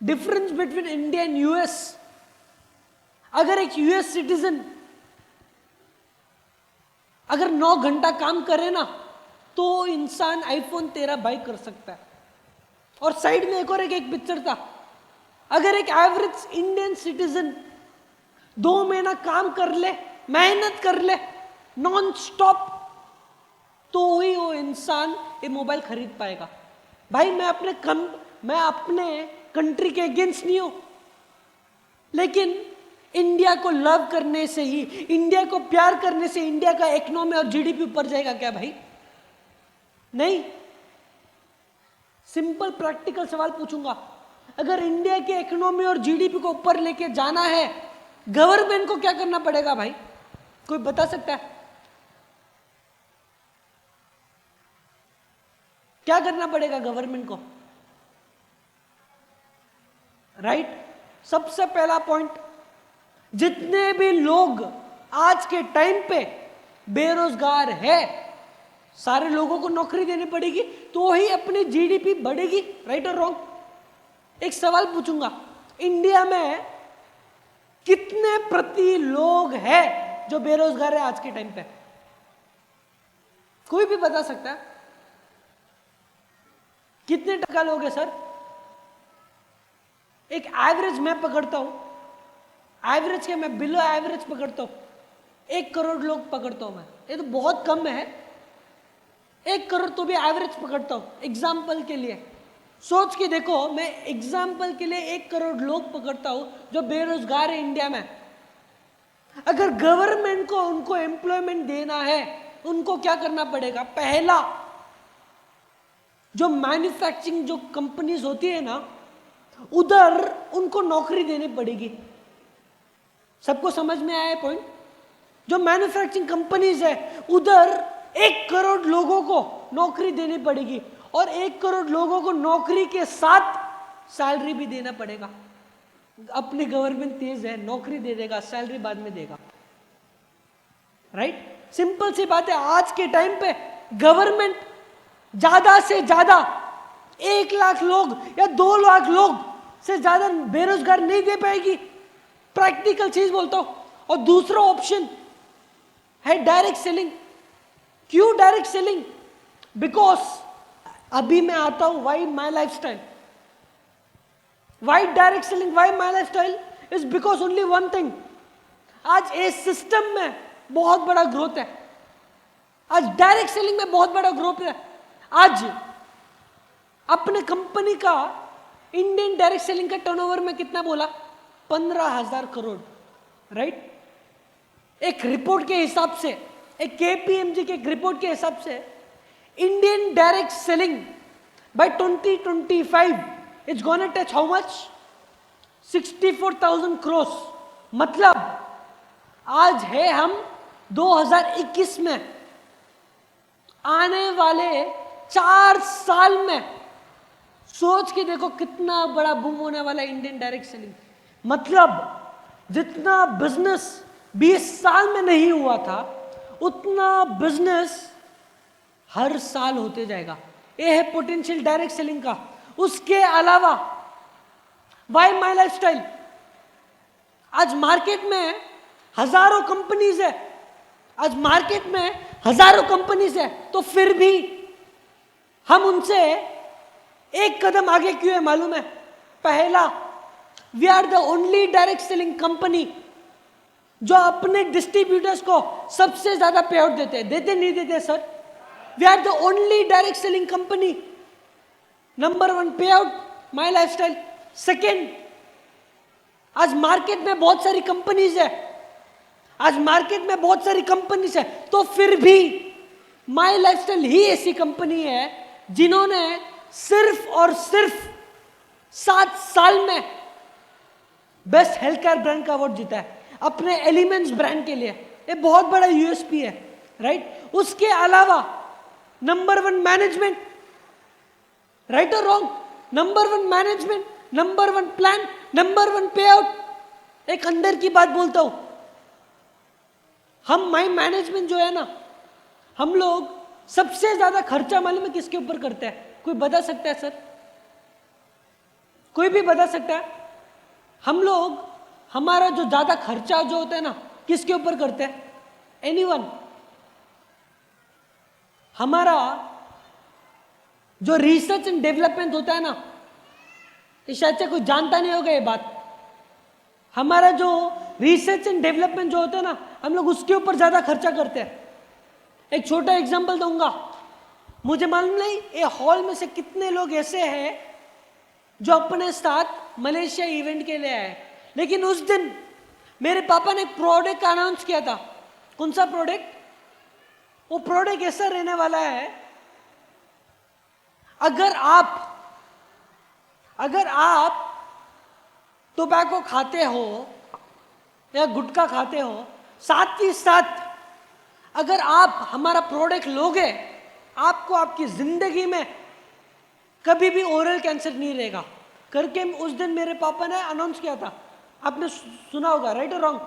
S4: Difference between India and US. अगर एक यूएस सिटीजन अगर 9 घंटा काम करे ना तो इंसान आईफोन 13 बाई कर सकता है। और साइड में एक और एक पिक्चर था, अगर एक एवरेज इंडियन सिटीजन 2 महीना काम कर ले, मेहनत कर ले नॉन स्टॉप, तो ही वो इंसान ये मोबाइल खरीद पाएगा। भाई मैं अपने कंट्री के अगेंस्ट नहीं हूं, लेकिन इंडिया को लव करने से ही, इंडिया को प्यार करने से इंडिया का इकोनॉमी और जीडीपी ऊपर जाएगा क्या भाई? नहीं। सिंपल प्रैक्टिकल सवाल पूछूंगा, अगर इंडिया के इकोनॉमी और जीडीपी को ऊपर लेके जाना है गवर्नमेंट को क्या करना पड़ेगा भाई? कोई बता सकता है? क्या करना पड़ेगा गवर्नमेंट को? राइट? सबसे पहला पॉइंट, जितने भी लोग आज के टाइम पे बेरोजगार है, सारे लोगों को नौकरी देनी पड़ेगी तो ही अपनी जीडीपी बढ़ेगी, राइट और रॉन्ग? एक सवाल पूछूंगा, इंडिया में कितने प्रति लोग हैं जो बेरोजगार है आज के टाइम पे? कोई भी बता सकता है? कितने टका लोग हैं सर? एक एवरेज मैं पकड़ता हूं, एवरेज के मैं बिलो एवरेज पकड़ता हूं, 1 करोड़ लोग पकड़ता हूं मैं, ये तो बहुत कम है। 1 करोड़ तो भी एवरेज पकड़ता हूं एग्जाम्पल के लिए। सोच के देखो, मैं एग्जाम्पल के लिए 1 करोड़ लोग पकड़ता हूं जो बेरोजगार है इंडिया में। अगर गवर्नमेंट को उनको एम्प्लॉयमेंट देना है, उनको क्या करना पड़ेगा? पहला, जो मैन्युफैक्चरिंग जो कंपनीज होती है ना, उधर उनको नौकरी देनी पड़ेगी। सबको समझ में आया पॉइंट? जो मैन्युफैक्चरिंग कंपनीज है उधर 1 करोड़ लोगों को नौकरी देनी पड़ेगी, और 1 करोड़ लोगों को नौकरी के साथ सैलरी भी देना पड़ेगा। अपनी गवर्नमेंट तेज है, नौकरी दे देगा, सैलरी बाद में देगा, राइट? सिंपल सी बात है। आज के टाइम पे गवर्नमेंट ज्यादा से ज्यादा 1 लाख लोग या 2 लाख लोग से ज्यादा बेरोजगार नहीं दे पाएगी, प्रैक्टिकल चीज बोलता हूं। और दूसरा ऑप्शन है डायरेक्ट सेलिंग। क्यों डायरेक्ट सेलिंग? बिकॉज अभी मैं आता हूं why my lifestyle. Why direct selling, why my lifestyle is because only one thing, आज इस सिस्टम में बहुत बड़ा ग्रोथ है, आज डायरेक्ट सेलिंग में बहुत बड़ा ग्रोथ है। आज अपने कंपनी का इंडियन डायरेक्ट सेलिंग का टर्नओवर में कितना बोला? 15,000 करोड़, राइट? एक रिपोर्ट के हिसाब से, एक केपीएमजी के रिपोर्ट के हिसाब से, Indian direct selling by 2025 it's gonna touch how much? 64,000 crore. मतलब आज है हम 2021 में, आने वाले 4 साल में सोच के देखो कितना बड़ा बूम होने वाला है इंडियन डायरेक्ट सेलिंग। मतलब जितना बिजनेस 20 साल में नहीं हुआ था, उतना बिजनेस हर साल होते जाएगा। ये है पोटेंशियल डायरेक्ट सेलिंग का। उसके अलावा वाई माई लाइफस्टाइल, आज मार्केट में हजारों कंपनीज है, आज मार्केट में हजारों कंपनीज है, तो फिर भी हम उनसे एक कदम आगे क्यों है मालूम है? पहला, we are the only direct selling company जो अपने डिस्ट्रीब्यूटर्स को सबसे ज्यादा पे आउट देते हैं। देते नहीं देते sir? We are the only direct selling company. Number 1 payout, my lifestyle. Second, आज मार्केट में बहुत सारी कंपनीज है, आज मार्केट में बहुत सारी कंपनीज है, तो फिर भी माई लाइफस्टाइल ही ऐसी कंपनी है जिन्होंने सिर्फ और सिर्फ 7 साल में बेस्ट हेल्थ केयर ब्रांड का अवार्ड जीता है अपने एलिमेंट्स ब्रांड के लिए। ये बहुत बड़ा यूएसपी है, राइट? उसके अलावा नंबर 1 मैनेजमेंट, राइट और wrong? Number 1 management, number 1 plan, number 1 पे आउट। एक अंदर की बात बोलता हूं, हम माई मैनेजमेंट जो है ना, हम लोग सबसे ज्यादा खर्चा मालूम है किसके ऊपर करते हैं? कोई बता सकता है सर? कोई भी बता सकता है? हम लोग हमारा जो ज्यादा खर्चा जो होता है ना, किसके ऊपर करते हैं? एनीवन? हमारा जो रिसर्च एंड डेवलपमेंट होता है ना, ये शायद से कोई जानता नहीं होगा ये बात। हमारा जो रिसर्च एंड डेवलपमेंट जो होता है ना, हम लोग उसके ऊपर ज्यादा खर्चा करते हैं। एक छोटा एग्जांपल दूंगा। मुझे मालूम नहीं ये हॉल में से कितने लोग ऐसे हैं जो अपने साथ मलेशिया इवेंट के लिए आए, लेकिन उस दिन मेरे पापा ने एक प्रोडक्ट अनाउंस किया था। कौन सा प्रोडक्ट? वो प्रोडक्ट ऐसा रहने वाला है, अगर आप टोबैको खाते हो या गुटखा खाते हो, साथ ही साथ अगर आप हमारा प्रोडक्ट लोगे, आपको आपकी जिंदगी में कभी भी ओरल कैंसर नहीं रहेगा। करके उस दिन मेरे पापा ने अनाउंस किया था, आपने सुना होगा, राइट और रॉन्ग?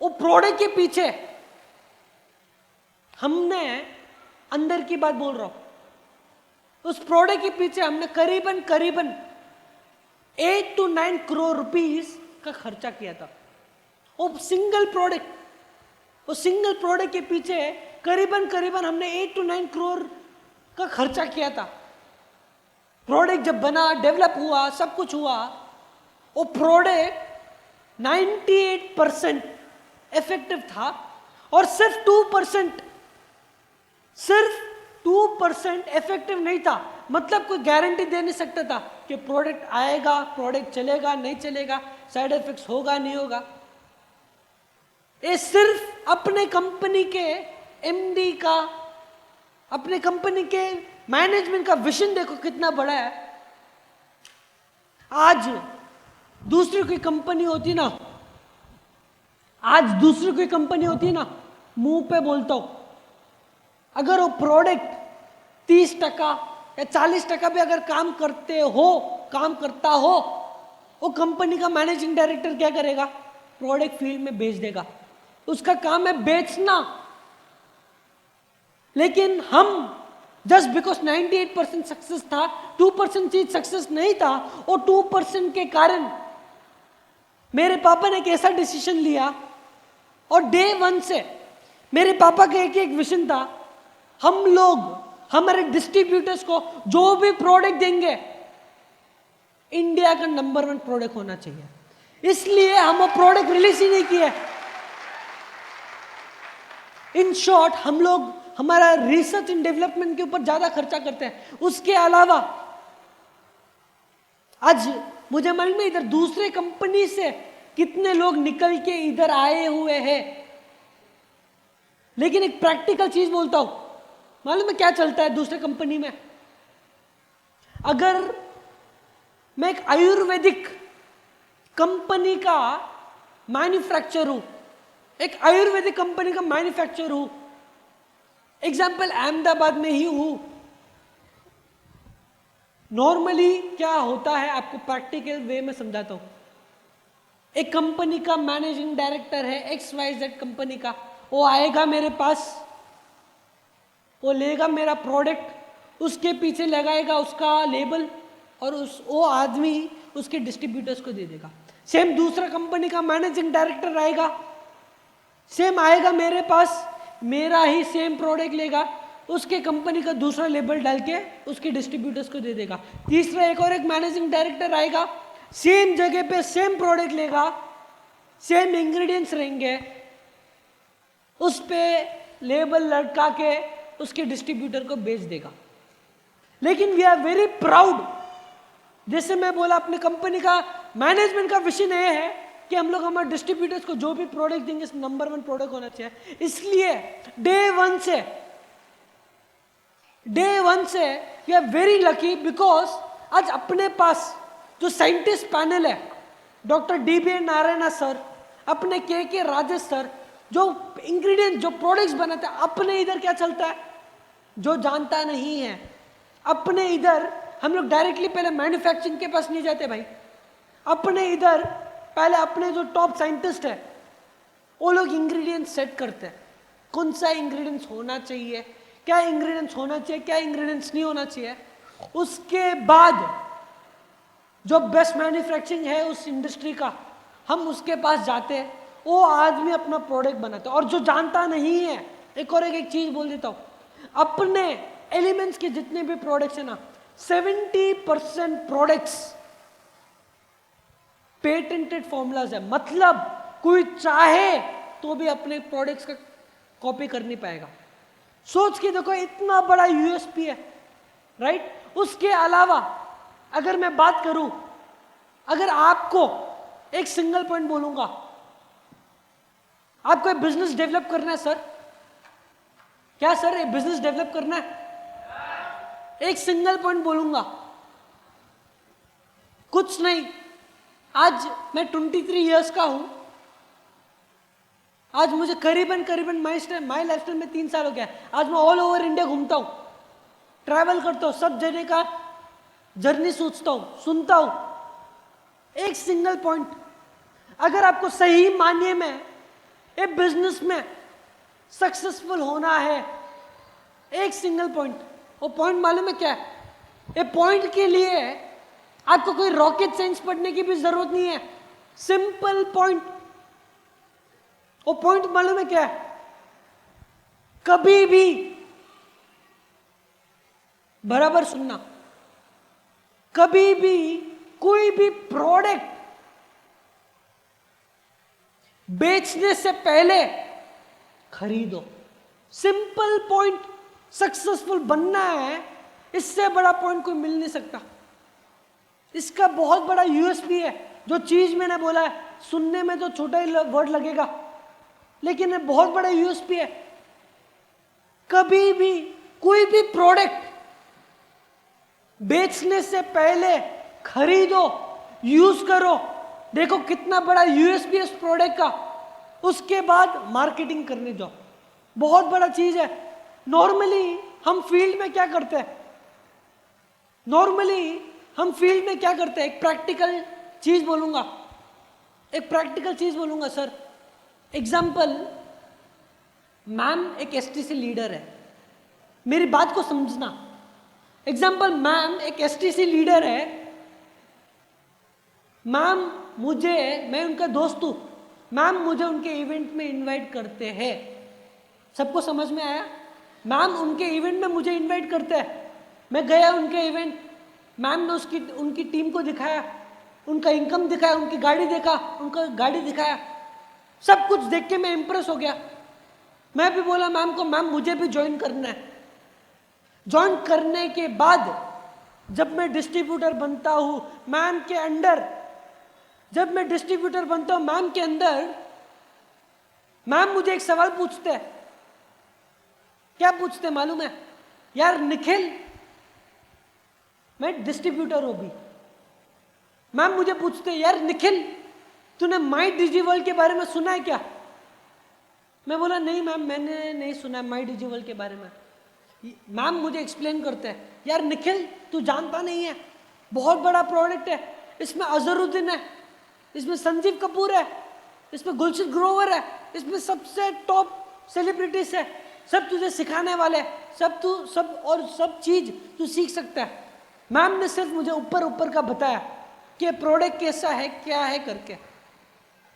S4: वो प्रोडक्ट के पीछे हमने, अंदर की बात बोल रहा हूं, उस प्रोडक्ट के पीछे हमने करीबन करीबन 8 to 9 करोड़ रुपीस का खर्चा किया था। वो सिंगल प्रोडक्ट के पीछे करीबन करीबन हमने 8 to 9 करोड़ का खर्चा किया था। प्रोडक्ट जब बना, डेवलप हुआ, सब कुछ हुआ, वो प्रोडक्ट 98% इफेक्टिव था और सिर्फ 2% इफेक्टिव नहीं था। मतलब कोई गारंटी दे नहीं सकता था कि प्रोडक्ट आएगा, प्रोडक्ट चलेगा, नहीं चलेगा, साइड इफेक्ट्स होगा, नहीं होगा। ये सिर्फ अपने कंपनी के एमडी का, अपने कंपनी के मैनेजमेंट का विजन देखो कितना बड़ा है। आज दूसरी कोई कंपनी होती ना, मुंह पे बोलता हूं, अगर वो प्रोडक्ट 30% या 40% भी अगर काम करता हो, वो कंपनी का मैनेजिंग डायरेक्टर क्या करेगा? प्रोडक्ट फील्ड में बेच देगा। उसका काम है बेचना। लेकिन हम जस्ट बिकॉज 98% सक्सेस था, 2% चीज सक्सेस नहीं था, और 2% के कारण मेरे पापा ने एक ऐसा डिसीजन लिया, और डे 1 से मेरे पापा का एक विजन था, हम लोग हमारे डिस्ट्रीब्यूटर्स को जो भी प्रोडक्ट देंगे, इंडिया का नंबर 1 प्रोडक्ट होना चाहिए। इसलिए हम वो प्रोडक्ट रिलीज ही नहीं किए। इन शॉर्ट, हम लोग हमारा रिसर्च एंड डेवलपमेंट के ऊपर ज्यादा खर्चा करते हैं। उसके अलावा आज मुझे मालूम है इधर दूसरे कंपनी से कितने लोग निकल के इधर आए हुए हैं, लेकिन एक प्रैक्टिकल चीज बोलता हूं, मालूम है क्या चलता है दूसरे कंपनी में? अगर मैं एक आयुर्वेदिक कंपनी का मैन्युफैक्चरर हूं, एग्जाम्पल अहमदाबाद में ही हूं, नॉर्मली क्या होता है आपको प्रैक्टिकल वे में समझाता हूं। एक कंपनी का मैनेजिंग डायरेक्टर है, XYZ कंपनी का, वो आएगा मेरे पास, वो लेगा मेरा प्रोडक्ट, उसके पीछे लगाएगा उसका लेबल, और वो आदमी उसके डिस्ट्रीब्यूटर्स को दे देगा। सेम दूसरा कंपनी का मैनेजिंग डायरेक्टर आएगा, सेम आएगा मेरे पास, मेरा ही सेम प्रोडक्ट लेगा, उसके कंपनी का दूसरा लेबल डाल के उसके डिस्ट्रीब्यूटर्स को दे देगा। तीसरा एक मैनेजिंग डायरेक्टर आएगा, सेम जगह पे सेम प्रोडक्ट लेगा, सेम इंग्रेडिएंट्स रहेंगे, उस पे लेबल लटका के उसके डिस्ट्रीब्यूटर को बेच देगा। लेकिन वी आर वेरी प्राउड, जैसे मैं बोला, अपने कंपनी का मैनेजमेंट का विजन ये है कि हम लोग हमारे डिस्ट्रीब्यूटर्स को जो भी प्रोडक्ट देंगे नंबर 1 प्रोडक्ट होना चाहिए। इसलिए डे वन से we are very lucky, because आज अपने पास जो साइंटिस्ट पैनल है, डॉक्टर DB नारायण सर, अपने के राजेश सर, जो इंग्रेडिएंट, जो प्रोडक्ट्स बनाते हैं, अपने इधर क्या चलता है जो जानता नहीं है। अपने इधर हम लोग डायरेक्टली पहले मैन्युफैक्चरिंग के पास नहीं जाते भाई, अपने इधर पहले अपने जो टॉप साइंटिस्ट है वो लोग इंग्रेडिएंट्स सेट करते हैं, कौन सा इंग्रेडिएंट्स होना चाहिए, क्या इंग्रेडिएंट्स होना चाहिए, क्या इंग्रेडिएंट्स नहीं होना चाहिए। उसके बाद जो बेस्ट मैन्युफैक्चरिंग है उस इंडस्ट्री का, हम उसके पास जाते हैं, वो आदमी अपना प्रोडक्ट बनाता है। और जो जानता नहीं है, एक चीज बोल देता हूं, अपने एलिमेंट्स के जितने भी प्रोडक्ट्स है ना, 70% प्रोडक्ट्स पेटेंटेड फॉर्मूलाज है। मतलब कोई चाहे तो भी अपने प्रोडक्ट्स का कॉपी कर नहीं पाएगा। सोच के देखो, इतना बड़ा USP है, राइट? उसके अलावा अगर मैं बात करूं, अगर आपको एक सिंगल पॉइंट बोलूंगा, आपको बिजनेस डेवलप करना है सर, क्या सर ये बिजनेस डेवलप करना है? एक सिंगल पॉइंट बोलूंगा, कुछ नहीं। आज मैं 23 इयर्स का हूं, आज मुझे करीबन माई लाइफस्टाइल में 3 साल हो गया। आज मैं ऑल ओवर इंडिया घूमता हूं, ट्रैवल करता हूं, सब जगह का जर्नी सोचता हूं, सुनता हूं। एक सिंगल पॉइंट, अगर आपको सही मायने में एक बिजनेस में सक्सेसफुल होना है, एक सिंगल पॉइंट, वो पॉइंट मालूम है क्या है? ये पॉइंट के लिए आपको कोई रॉकेट साइंस पढ़ने की भी जरूरत नहीं है, सिंपल पॉइंट। वो पॉइंट मालूम है क्या है? कभी भी, बराबर सुनना, कभी भी कोई भी प्रोडक्ट बेचने से पहले खरीदो। Simple point. सक्सेसफुल बनना है, इससे बड़ा पॉइंट कोई मिल नहीं सकता। इसका बहुत बड़ा यूएसपी है। जो चीज मैंने बोला है, सुनने में तो छोटा ही वर्ड लगेगा, लेकिन ये बहुत बड़ा यूएसपी है। कभी भी कोई भी प्रोडक्ट बेचने से पहले खरीदो, यूज करो। देखो कितना बड़ा यूएसपी है उस प्रोडक्ट का। उसके बाद मार्केटिंग करने जाओ, बहुत बड़ा चीज है। नॉर्मली हम फील्ड में क्या करते हैं? एक प्रैक्टिकल चीज बोलूंगा, सर। एग्जाम्पल, मैम एक एसटीसी लीडर है, मेरी बात को समझना। एग्जाम्पल, मैम एक एसटीसी लीडर है, मैम मैं उनका दोस्त हूं, मैम मुझे उनके इवेंट में इनवाइट करते हैं। सबको समझ में आया? मैम उनके इवेंट में मुझे इनवाइट करते हैं, मैं गया उनके इवेंट, मैम ने उनकी टीम को दिखाया, उनका इनकम दिखाया, उनकी गाड़ी दिखाया, सब कुछ देख के मैं इंप्रेस हो गया। मैं भी बोला मैम को, मैम मुझे भी ज्वाइन करना है। ज्वाइन करने के बाद जब मैं डिस्ट्रीब्यूटर बनता हूं मैम के अंडर, मैम मुझे एक सवाल पूछते हैं। क्या पूछते हैं मालूम है? यार निखिल, मैं डिस्ट्रीब्यूटर हूं भी, मैम मुझे पूछते हैं, यार निखिल तूने माई डिजिवर्ल्ड के बारे में सुना है क्या? मैं बोला नहीं मैम, मैंने नहीं सुना माई डिजिवर्ल्ड के बारे में। मैम मुझे एक्सप्लेन करते हैं, यार निखिल तू जानता नहीं है, बहुत बड़ा प्रोडक्ट है, इसमें अजहरुद्दीन है, इसमें संजीव कपूर है, इसमें गुलशन ग्रोवर है, इसमें सबसे टॉप सेलिब्रिटीज है, सब तुझे सिखाने वाले हैं, सब चीज तू सीख सकता है। मैम ने सिर्फ मुझे ऊपर का बताया कि प्रोडक्ट कैसा है, क्या है करके।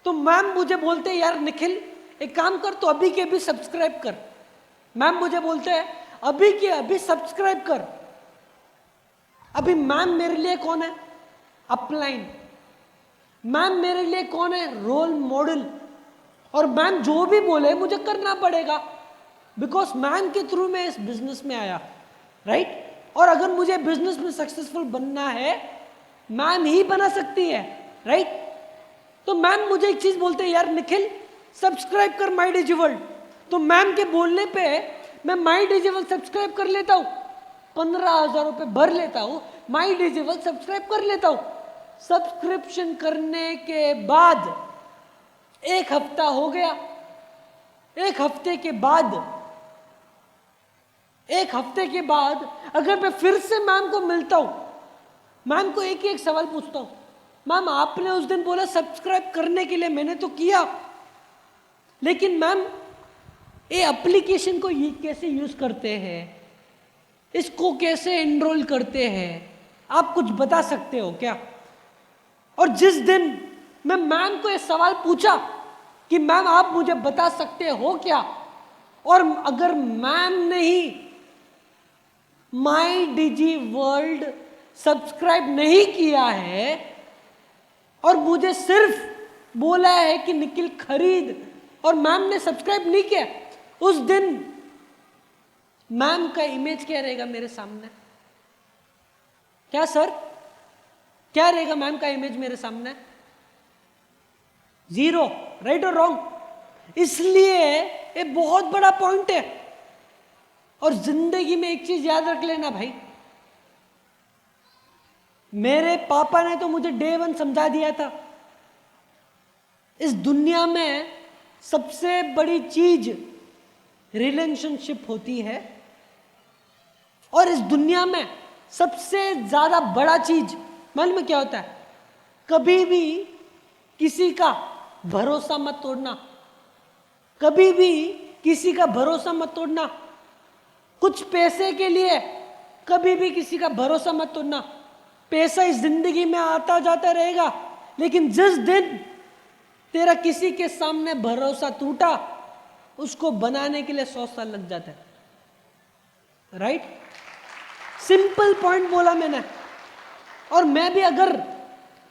S4: तो मैम मुझे बोलते हैं, यार निखिल एक काम कर, तो अभी के अभी सब्सक्राइब कर। मैम मुझे बोलते हैं अभी के अभी सब्सक्राइब कर। अभी मैम मेरे लिए कौन है? अपलाइन। मैम मेरे लिए कौन है? Role model. और मैम जो भी बोले मुझे करना पड़ेगा, बिकॉज मैम के थ्रू मैं इस बिजनेस में आया, राइट? और अगर मुझे बिजनेस में सक्सेसफुल बनना है, मैम ही बना सकती है, राइट? तो मैम मुझे एक चीज बोलते हैं, यार निखिल सब्सक्राइब कर माई डिजिवर्ल्ड। तो मैम के बोलने पे मैं माई डिजिवर्ल्ड सब्सक्राइब कर लेता हूं, 15,000 रुपए भर लेता हूं, माई डिजिवर्ल्ड सब्सक्राइब कर लेता हूं। सब्सक्रिप्शन करने के बाद 1 हफ्ता हो गया, 1 हफ्ते के बाद अगर मैं फिर से मैम को मिलता हूं, मैम को एक ही एक सवाल पूछता हूं, मैम आपने उस दिन बोला सब्सक्राइब करने के लिए, मैंने तो किया, लेकिन मैम ये एप्लीकेशन को ये कैसे यूज करते हैं, इसको कैसे एनरोल करते हैं, आप कुछ बता सकते हो क्या? और जिस दिन मैं मैम को ये सवाल पूछा कि मैम आप मुझे बता सकते हो क्या, और अगर मैम ने ही माई डिजी वर्ल्ड सब्सक्राइब नहीं किया है और मुझे सिर्फ बोला है कि निखिल खरीद, और मैम ने सब्सक्राइब नहीं किया, उस दिन मैम का इमेज क्या रहेगा मेरे सामने? क्या सर, क्या रहेगा मैम का इमेज मेरे सामने? 0, राइट और रॉन्ग? इसलिए ये बहुत बड़ा पॉइंट है। और जिंदगी में एक चीज याद रख लेना भाई, मेरे पापा ने तो मुझे डे 1 समझा दिया था, इस दुनिया में सबसे बड़ी चीज रिलेशनशिप होती है, और इस दुनिया में सबसे ज्यादा बड़ा चीज मालूम है क्या होता है? कभी भी किसी का भरोसा मत तोड़ना, कभी भी किसी का भरोसा मत तोड़ना। कुछ पैसे के लिए कभी भी किसी का भरोसा मत तोड़ना। पैसा इस जिंदगी में आता जाता रहेगा, लेकिन जिस दिन तेरा किसी के सामने भरोसा टूटा, उसको बनाने के लिए 100 साल लग जाते हैं। राइट? सिंपल पॉइंट बोला मैंने। और मैं भी अगर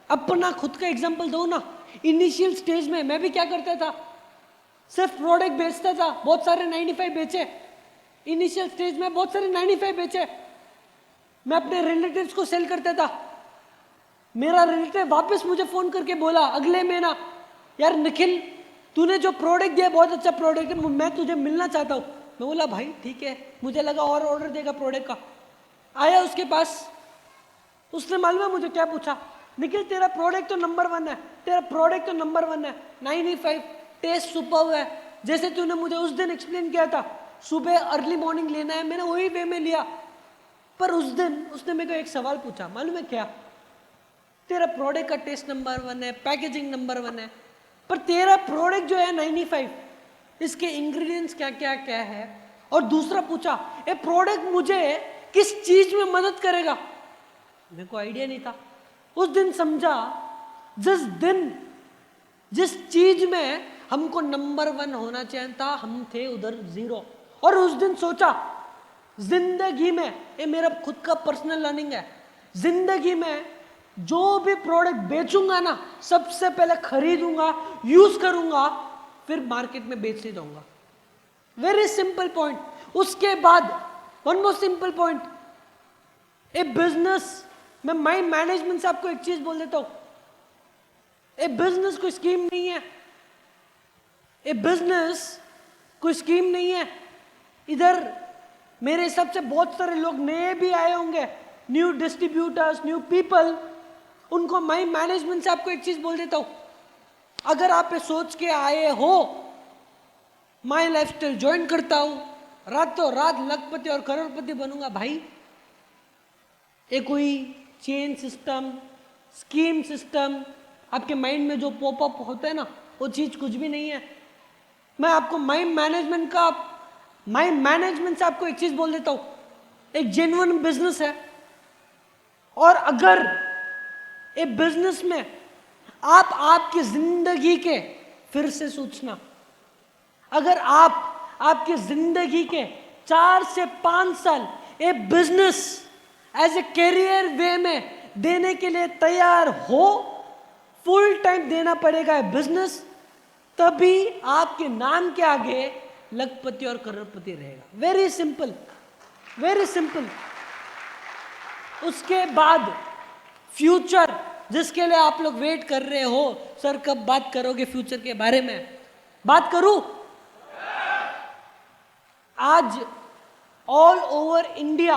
S4: अपना खुद का एग्जांपल दूं ना, इनिशियल स्टेज में मैं भी क्या करता था, सिर्फ प्रोडक्ट बेचता था, बहुत सारे 95 बेचे। इनिशियल स्टेज में बहुत सारे 95 बेचे। मैं अपने रिलेटिव्स को सेल करता था। मेरा रिलेटिव वापस मुझे फोन करके बोला अगले महीना, यार निखिल तूने जो प्रोडक्ट दिया बहुत अच्छा प्रोडक्ट है, मैं तुझे मिलना चाहता हूँ। मैं बोला भाई ठीक है, मुझे लगा और ऑर्डर देगा प्रोडक्ट का। आया उसके पास, उसने मालूम है मुझे क्या पूछा, निखिल तेरा प्रोडक्ट तो नंबर 1 है, तेरा प्रोडक्ट तो नंबर 1 है, 95 टेस्ट सुपर है, जैसे तूने मुझे उस दिन एक्सप्लेन किया था, सुबह अर्ली मॉर्निंग लेना है, मैंने वही वे में लिया। पर उस दिन उसने मेरे को एक सवाल पूछा, मालूम है क्या, तेरा प्रोडक्ट का टेस्ट नंबर 1 है, पैकेजिंग नंबर 1 है, पर तेरा प्रोडक्ट जो है 95, इसके इंग्रेडिएंट्स क्या क्या क्या है। और दूसरा पूछा, ये प्रोडक्ट मुझे किस चीज में मदद करेगा। मेरे को आइडिया नहीं था। उस दिन समझा, जिस चीज में हमको नंबर 1 होना चाहिए था, हम थे उधर 0। और उस दिन सोचा, जिंदगी में, ये मेरा खुद का पर्सनल लर्निंग है, जिंदगी में जो भी प्रोडक्ट बेचूंगा ना, सबसे पहले खरीदूंगा, यूज करूंगा, फिर मार्केट में बेचने दूंगा। Very simple point. उसके बाद वन मोर सिंपल पॉइंट, ए बिजनेस में माइंड मैनेजमेंट से आपको एक चीज बोल देता हूं, ए बिजनेस कोई स्कीम नहीं है, ए बिजनेस कोई स्कीम नहीं है। इधर मेरे हिसाब से बहुत सारे लोग नए भी आए होंगे, न्यू डिस्ट्रीब्यूटर्स, न्यू पीपल, उनको माइंड मैनेजमेंट से आपको एक चीज बोल देता हूं, अगर आप ये सोच के आए हो माई लाइफस्टाइल ज्वाइन करता हूं, रातों रात लखपति और करोड़पति बनूंगा, भाई ये कोई चेन सिस्टम, स्कीम सिस्टम, आपके माइंड में जो पॉपअप होता है ना, वो चीज कुछ भी नहीं है। मैं आपको माइंड मैनेजमेंट से आपको एक चीज बोल देता हूं, एक जेन्युइन बिजनेस है, और अगर एक बिजनेस में आप आपकी जिंदगी के, फिर से सोचना, अगर आप आपकी जिंदगी के 4 से 5 साल एक बिजनेस एज ए करियर वे में देने के लिए तैयार हो, फुल टाइम देना पड़ेगा बिजनेस, तभी आपके नाम के आगे लखपति और करोड़पति रहेगा। Very simple, very simple. उसके बाद फ्यूचर, जिसके लिए आप लोग वेट कर रहे हो, सर कब बात करोगे फ्यूचर के बारे में, बात करूं? आज ऑल ओवर इंडिया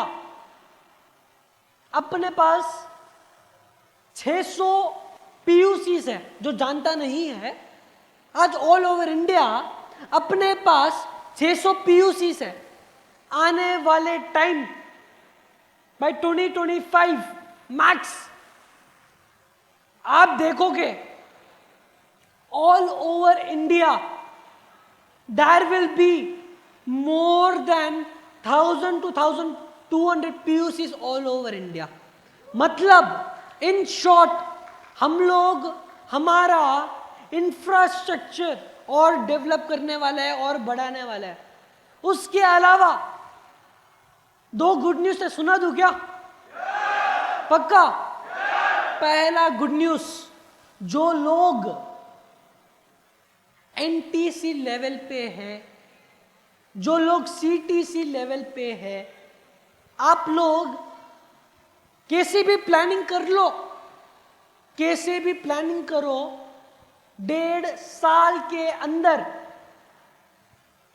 S4: अपने पास 600 पीयूसीज है। जो जानता नहीं है, आज ऑल ओवर इंडिया अपने पास 600 पीयूसीज है। आने वाले टाइम बाय 2025 मैक्स आप देखोगे all over India there will be more than 1000 to 1200 PUCs all over India. मतलब इन शॉर्ट, हम लोग हमारा इंफ्रास्ट्रक्चर और डेवलप करने वाला है और बढ़ाने वाला है। उसके अलावा 2 गुड न्यूज है, सुना दूं क्या? पक्का? पहला गुड न्यूज, जो लोग एनटीसी लेवल पे है, जो लोग सीटीसी लेवल पे है, आप लोग कैसे भी प्लानिंग कर लो, कैसे भी प्लानिंग करो, 1.5 साल के अंदर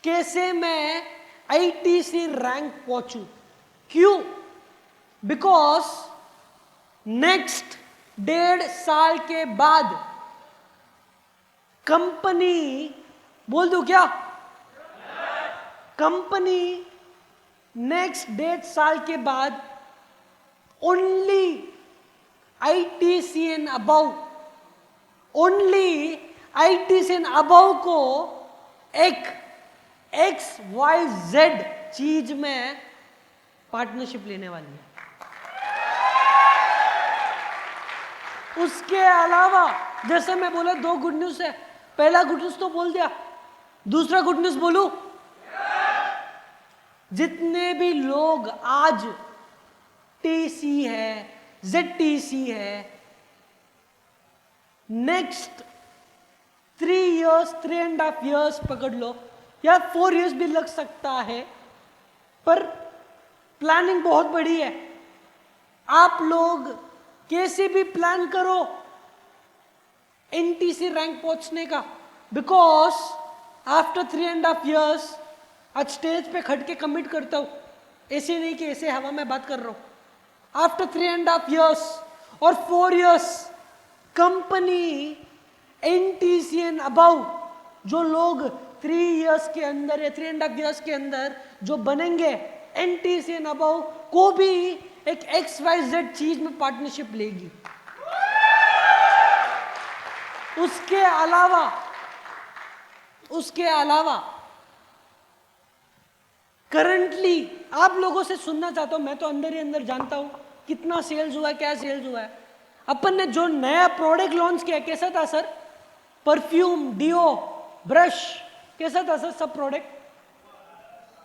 S4: कैसे मैं आईटीसी रैंक पहुंचूं। क्यों? बिकॉज नेक्स्ट 1.5 साल के बाद कंपनी, बोल दूं क्या? कंपनी नेक्स्ट 1.5 साल के बाद only ITCN above, only ITCN above को एक XYZ चीज में पार्टनरशिप लेने वाली है। उसके अलावा जैसे मैं बोला 2 गुड न्यूज है, पहला गुड न्यूज तो बोल दिया, दूसरा गुड न्यूज बोलूं? जितने भी लोग आज TC है, ZTC है, नेक्स्ट 3 years, 3.5 years पकड़ लो, या 4 years भी लग सकता है, पर प्लानिंग बहुत बड़ी है। आप लोग कैसे भी प्लान करो NTC रैंक पहुंचने का, बिकॉज आफ्टर 3.5 years आज स्टेज पे खड़ के कमिट करता हूं, ऐसे नहीं कि ऐसे हवा में बात कर रहा हूं। आफ्टर 3.5 years और 4 years कंपनी NTCN अबाउ जो लोग 3 years के अंदर या 3.5 years के अंदर जो बनेंगे NTCN अबाउ को भी एक XYZ चीज में पार्टनरशिप लेगी। उसके अलावा करंटली आप लोगों से सुनना चाहता हूं, मैं तो अंदर ही अंदर जानता हूं कितना सेल्स हुआ है, क्या सेल्स हुआ है। अपन ने जो नया प्रोडक्ट लॉन्च किया कैसा था सर? परफ्यूम, डिओ, ब्रश, कैसा था सर? सब प्रोडक्ट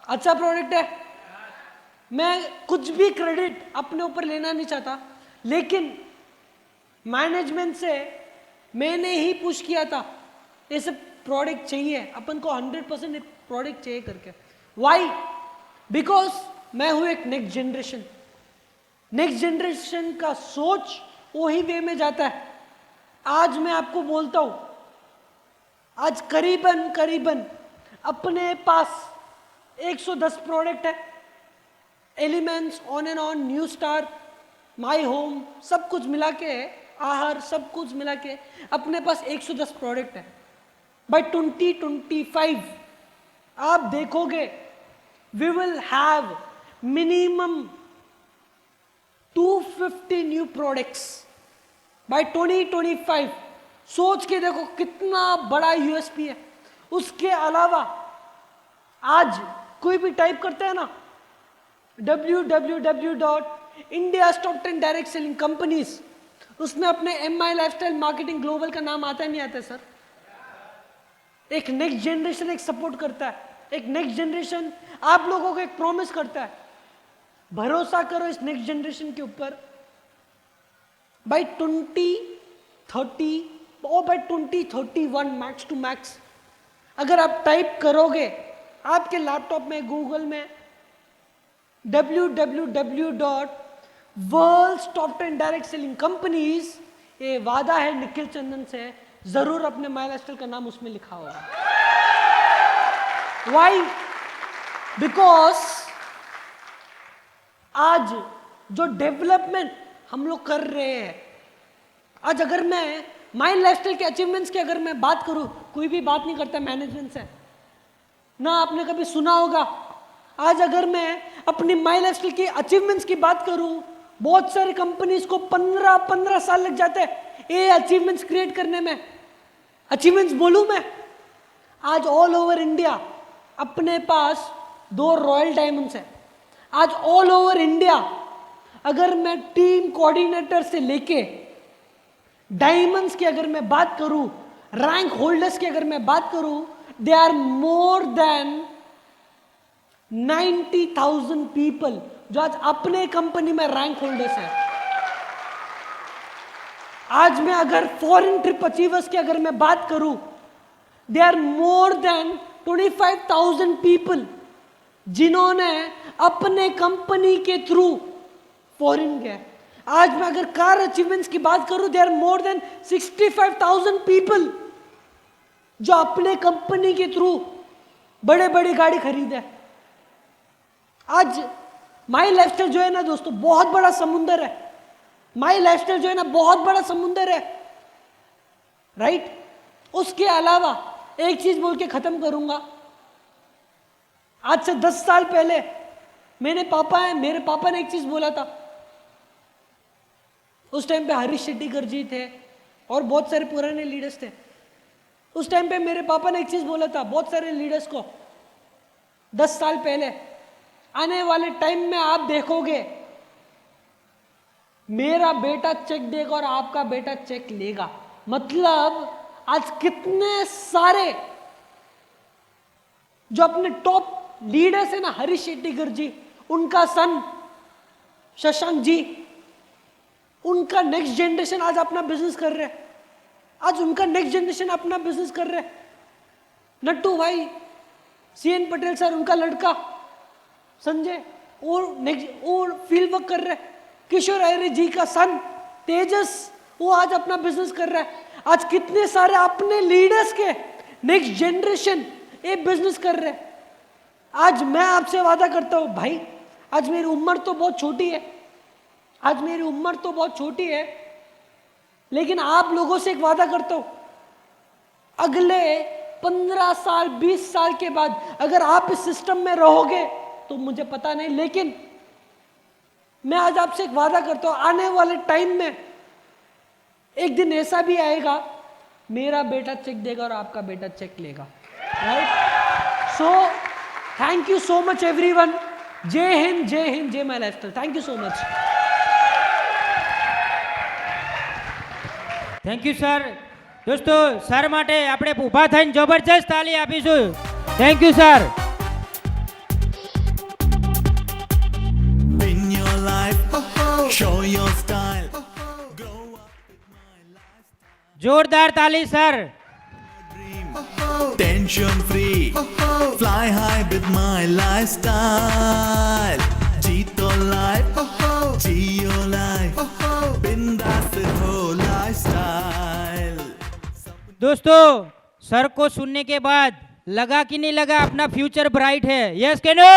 S4: अच्छा प्रोडक्ट है। मैं कुछ भी क्रेडिट अपने ऊपर लेना नहीं चाहता, लेकिन मैनेजमेंट से मैंने ही पुश किया था ऐसे प्रोडक्ट चाहिए अपन को, 100% प्रोडक्ट चाहिए करके। वाई? बिकॉज मैं हूं एक नेक्स्ट जनरेशन का सोच वही वे में जाता है। आज मैं आपको बोलता हूं, आज करीबन अपने पास 110 प्रोडक्ट है। Elements, on and on, new star, my home, सब कुछ मिला के, आहार, सब कुछ मिला के अपने पास 110 प्रोडक्ट है। बाय 2025 आप देखोगे we will have minimum 250 new products by 2025। सोच के देखो कितना बड़ा यूएसपी है। उसके अलावा आज कोई भी टाइप करता है ना www.india's top 10 direct selling companies, उसमें अपने MI लाइफस्टाइल मार्केटिंग ग्लोबल का नाम आता है नहीं आता है सर? एक नेक्स्ट जनरेशन एक सपोर्ट करता है, एक नेक्स्ट जनरेशन आप लोगों को एक प्रॉमिस करता है। भरोसा करो इस नेक्स्ट जनरेशन के ऊपर। बाय 2030 और बाय 2031 मैक्स टू मैक्स अगर आप टाइप करोगे आपके लैपटॉप में, गूगल में www.world's top 10 direct selling companies, ये वादा है निखिल चंदन से, जरूर अपने माई लाइफस्टाइल का नाम उसमें लिखा होगा। वाई? बिकॉज आज जो डेवलपमेंट हम लोग कर रहे हैं, आज अगर मैं माई लाइफस्टाइल के अचीवमेंट्स की अगर मैं बात करूं, कोई भी बात नहीं करता मैनेजमेंट से, ना आपने कभी सुना होगा। आज अगर मैं अपनी माई लाइफस्टाइल की अचीवमेंट्स की बात करूं, बहुत सारी कंपनीज को 15 साल लग जाते हैं ये अचीवमेंट्स क्रिएट करने में। अचीवमेंट्स बोलूं मैं, आज ऑल ओवर इंडिया अपने पास 2 रॉयल डायमंड्स है। आज ऑल ओवर इंडिया अगर मैं टीम कोऑर्डिनेटर से लेके डायमंड्स की अगर मैं बात करूं, रैंक होल्डर्स की अगर मैं बात करूं, they are more than 90,000 people जो आज अपने कंपनी में रैंक होल्डर्स है। आज मैं अगर फॉरेन ट्रिप अचीवर्स की अगर मैं बात करूं, they are more than 25,000 people जिन्होंने अपने कंपनी के थ्रू फॉरेन गए। आज मैं अगर कार अचीवमेंट्स की बात करूं, they are more than 65,000 people जो अपने कंपनी के थ्रू बड़े बड़ी गाड़ी खरीदे। आज माई लाइफस्टाइल जो है ना दोस्तों, बहुत बड़ा समुंदर है। माई लाइफस्टाइल जो है ना बहुत बड़ा समुंदर है, राइट? उसके अलावा एक चीज बोल के खत्म करूंगा। आज से 10 साल पहले मेरे पापा ने एक चीज बोला था, उस टाइम पे हरीश शेट्टीकर जी थे और बहुत सारे पुराने लीडर्स थे। उस टाइम पे मेरे पापा ने एक चीज बोला था बहुत सारे लीडर्स को 10 साल पहले, आने वाले टाइम में आप देखोगे मेरा बेटा चेक देगा और आपका बेटा चेक लेगा। मतलब आज कितने सारे जो अपने टॉप लीडर्स है ना, हरीश शेट्टीकर जी, उनका सन शशांक जी, उनका नेक्स्ट जनरेशन आज अपना बिजनेस कर रहे हैं। आज उनका नेक्स्ट जनरेशन अपना बिजनेस कर रहे हैं। नट्टू भाई, सीएन पटेल सर, उनका लड़का संजय, और फील्ड वर्क कर रहे हैं। किशोर अय्यर जी का सन तेजस, वो आज अपना बिजनेस कर रहा है। आज कितने सारे अपने लीडर्स के नेक्स्ट जनरेशन ये बिजनेस कर रहे हैं। आज मैं आपसे वादा करता हूं भाई, आज मेरी उम्र तो बहुत छोटी है, आज मेरी उम्र तो बहुत छोटी है, लेकिन आप लोगों से एक वादा करता हूं, अगले 15 साल 20 साल के बाद अगर आप इस सिस्टम में रहोगे तो मुझे पता नहीं, लेकिन मैं आज आपसे एक वादा करता हूं, आने वाले टाइम में एक दिन ऐसा भी आएगा मेरा बेटा चेक देगा और आपका बेटा चेक लेगा। Right? So thank you so much everyone. जय हिंद, जय हिंद, जय my lifestyle. Thank you so much.
S1: Thank you sir. દોસ્તો સર માટે આપણે ઊભા થઈને જબરજસ્ત તાળી આપીશું. Thank you sir.
S2: Win your life, show your style. Grow up with my lifestyle.
S1: જોરદાર તાળી sir.
S2: Tension free, fly high with my lifestyle. Jeeto life, Geo life, bindaas ho lifestyle.
S1: दोस्तों सर को सुनने के बाद लगा कि नहीं लगा अपना फ्यूचर ब्राइट है? यस के नो?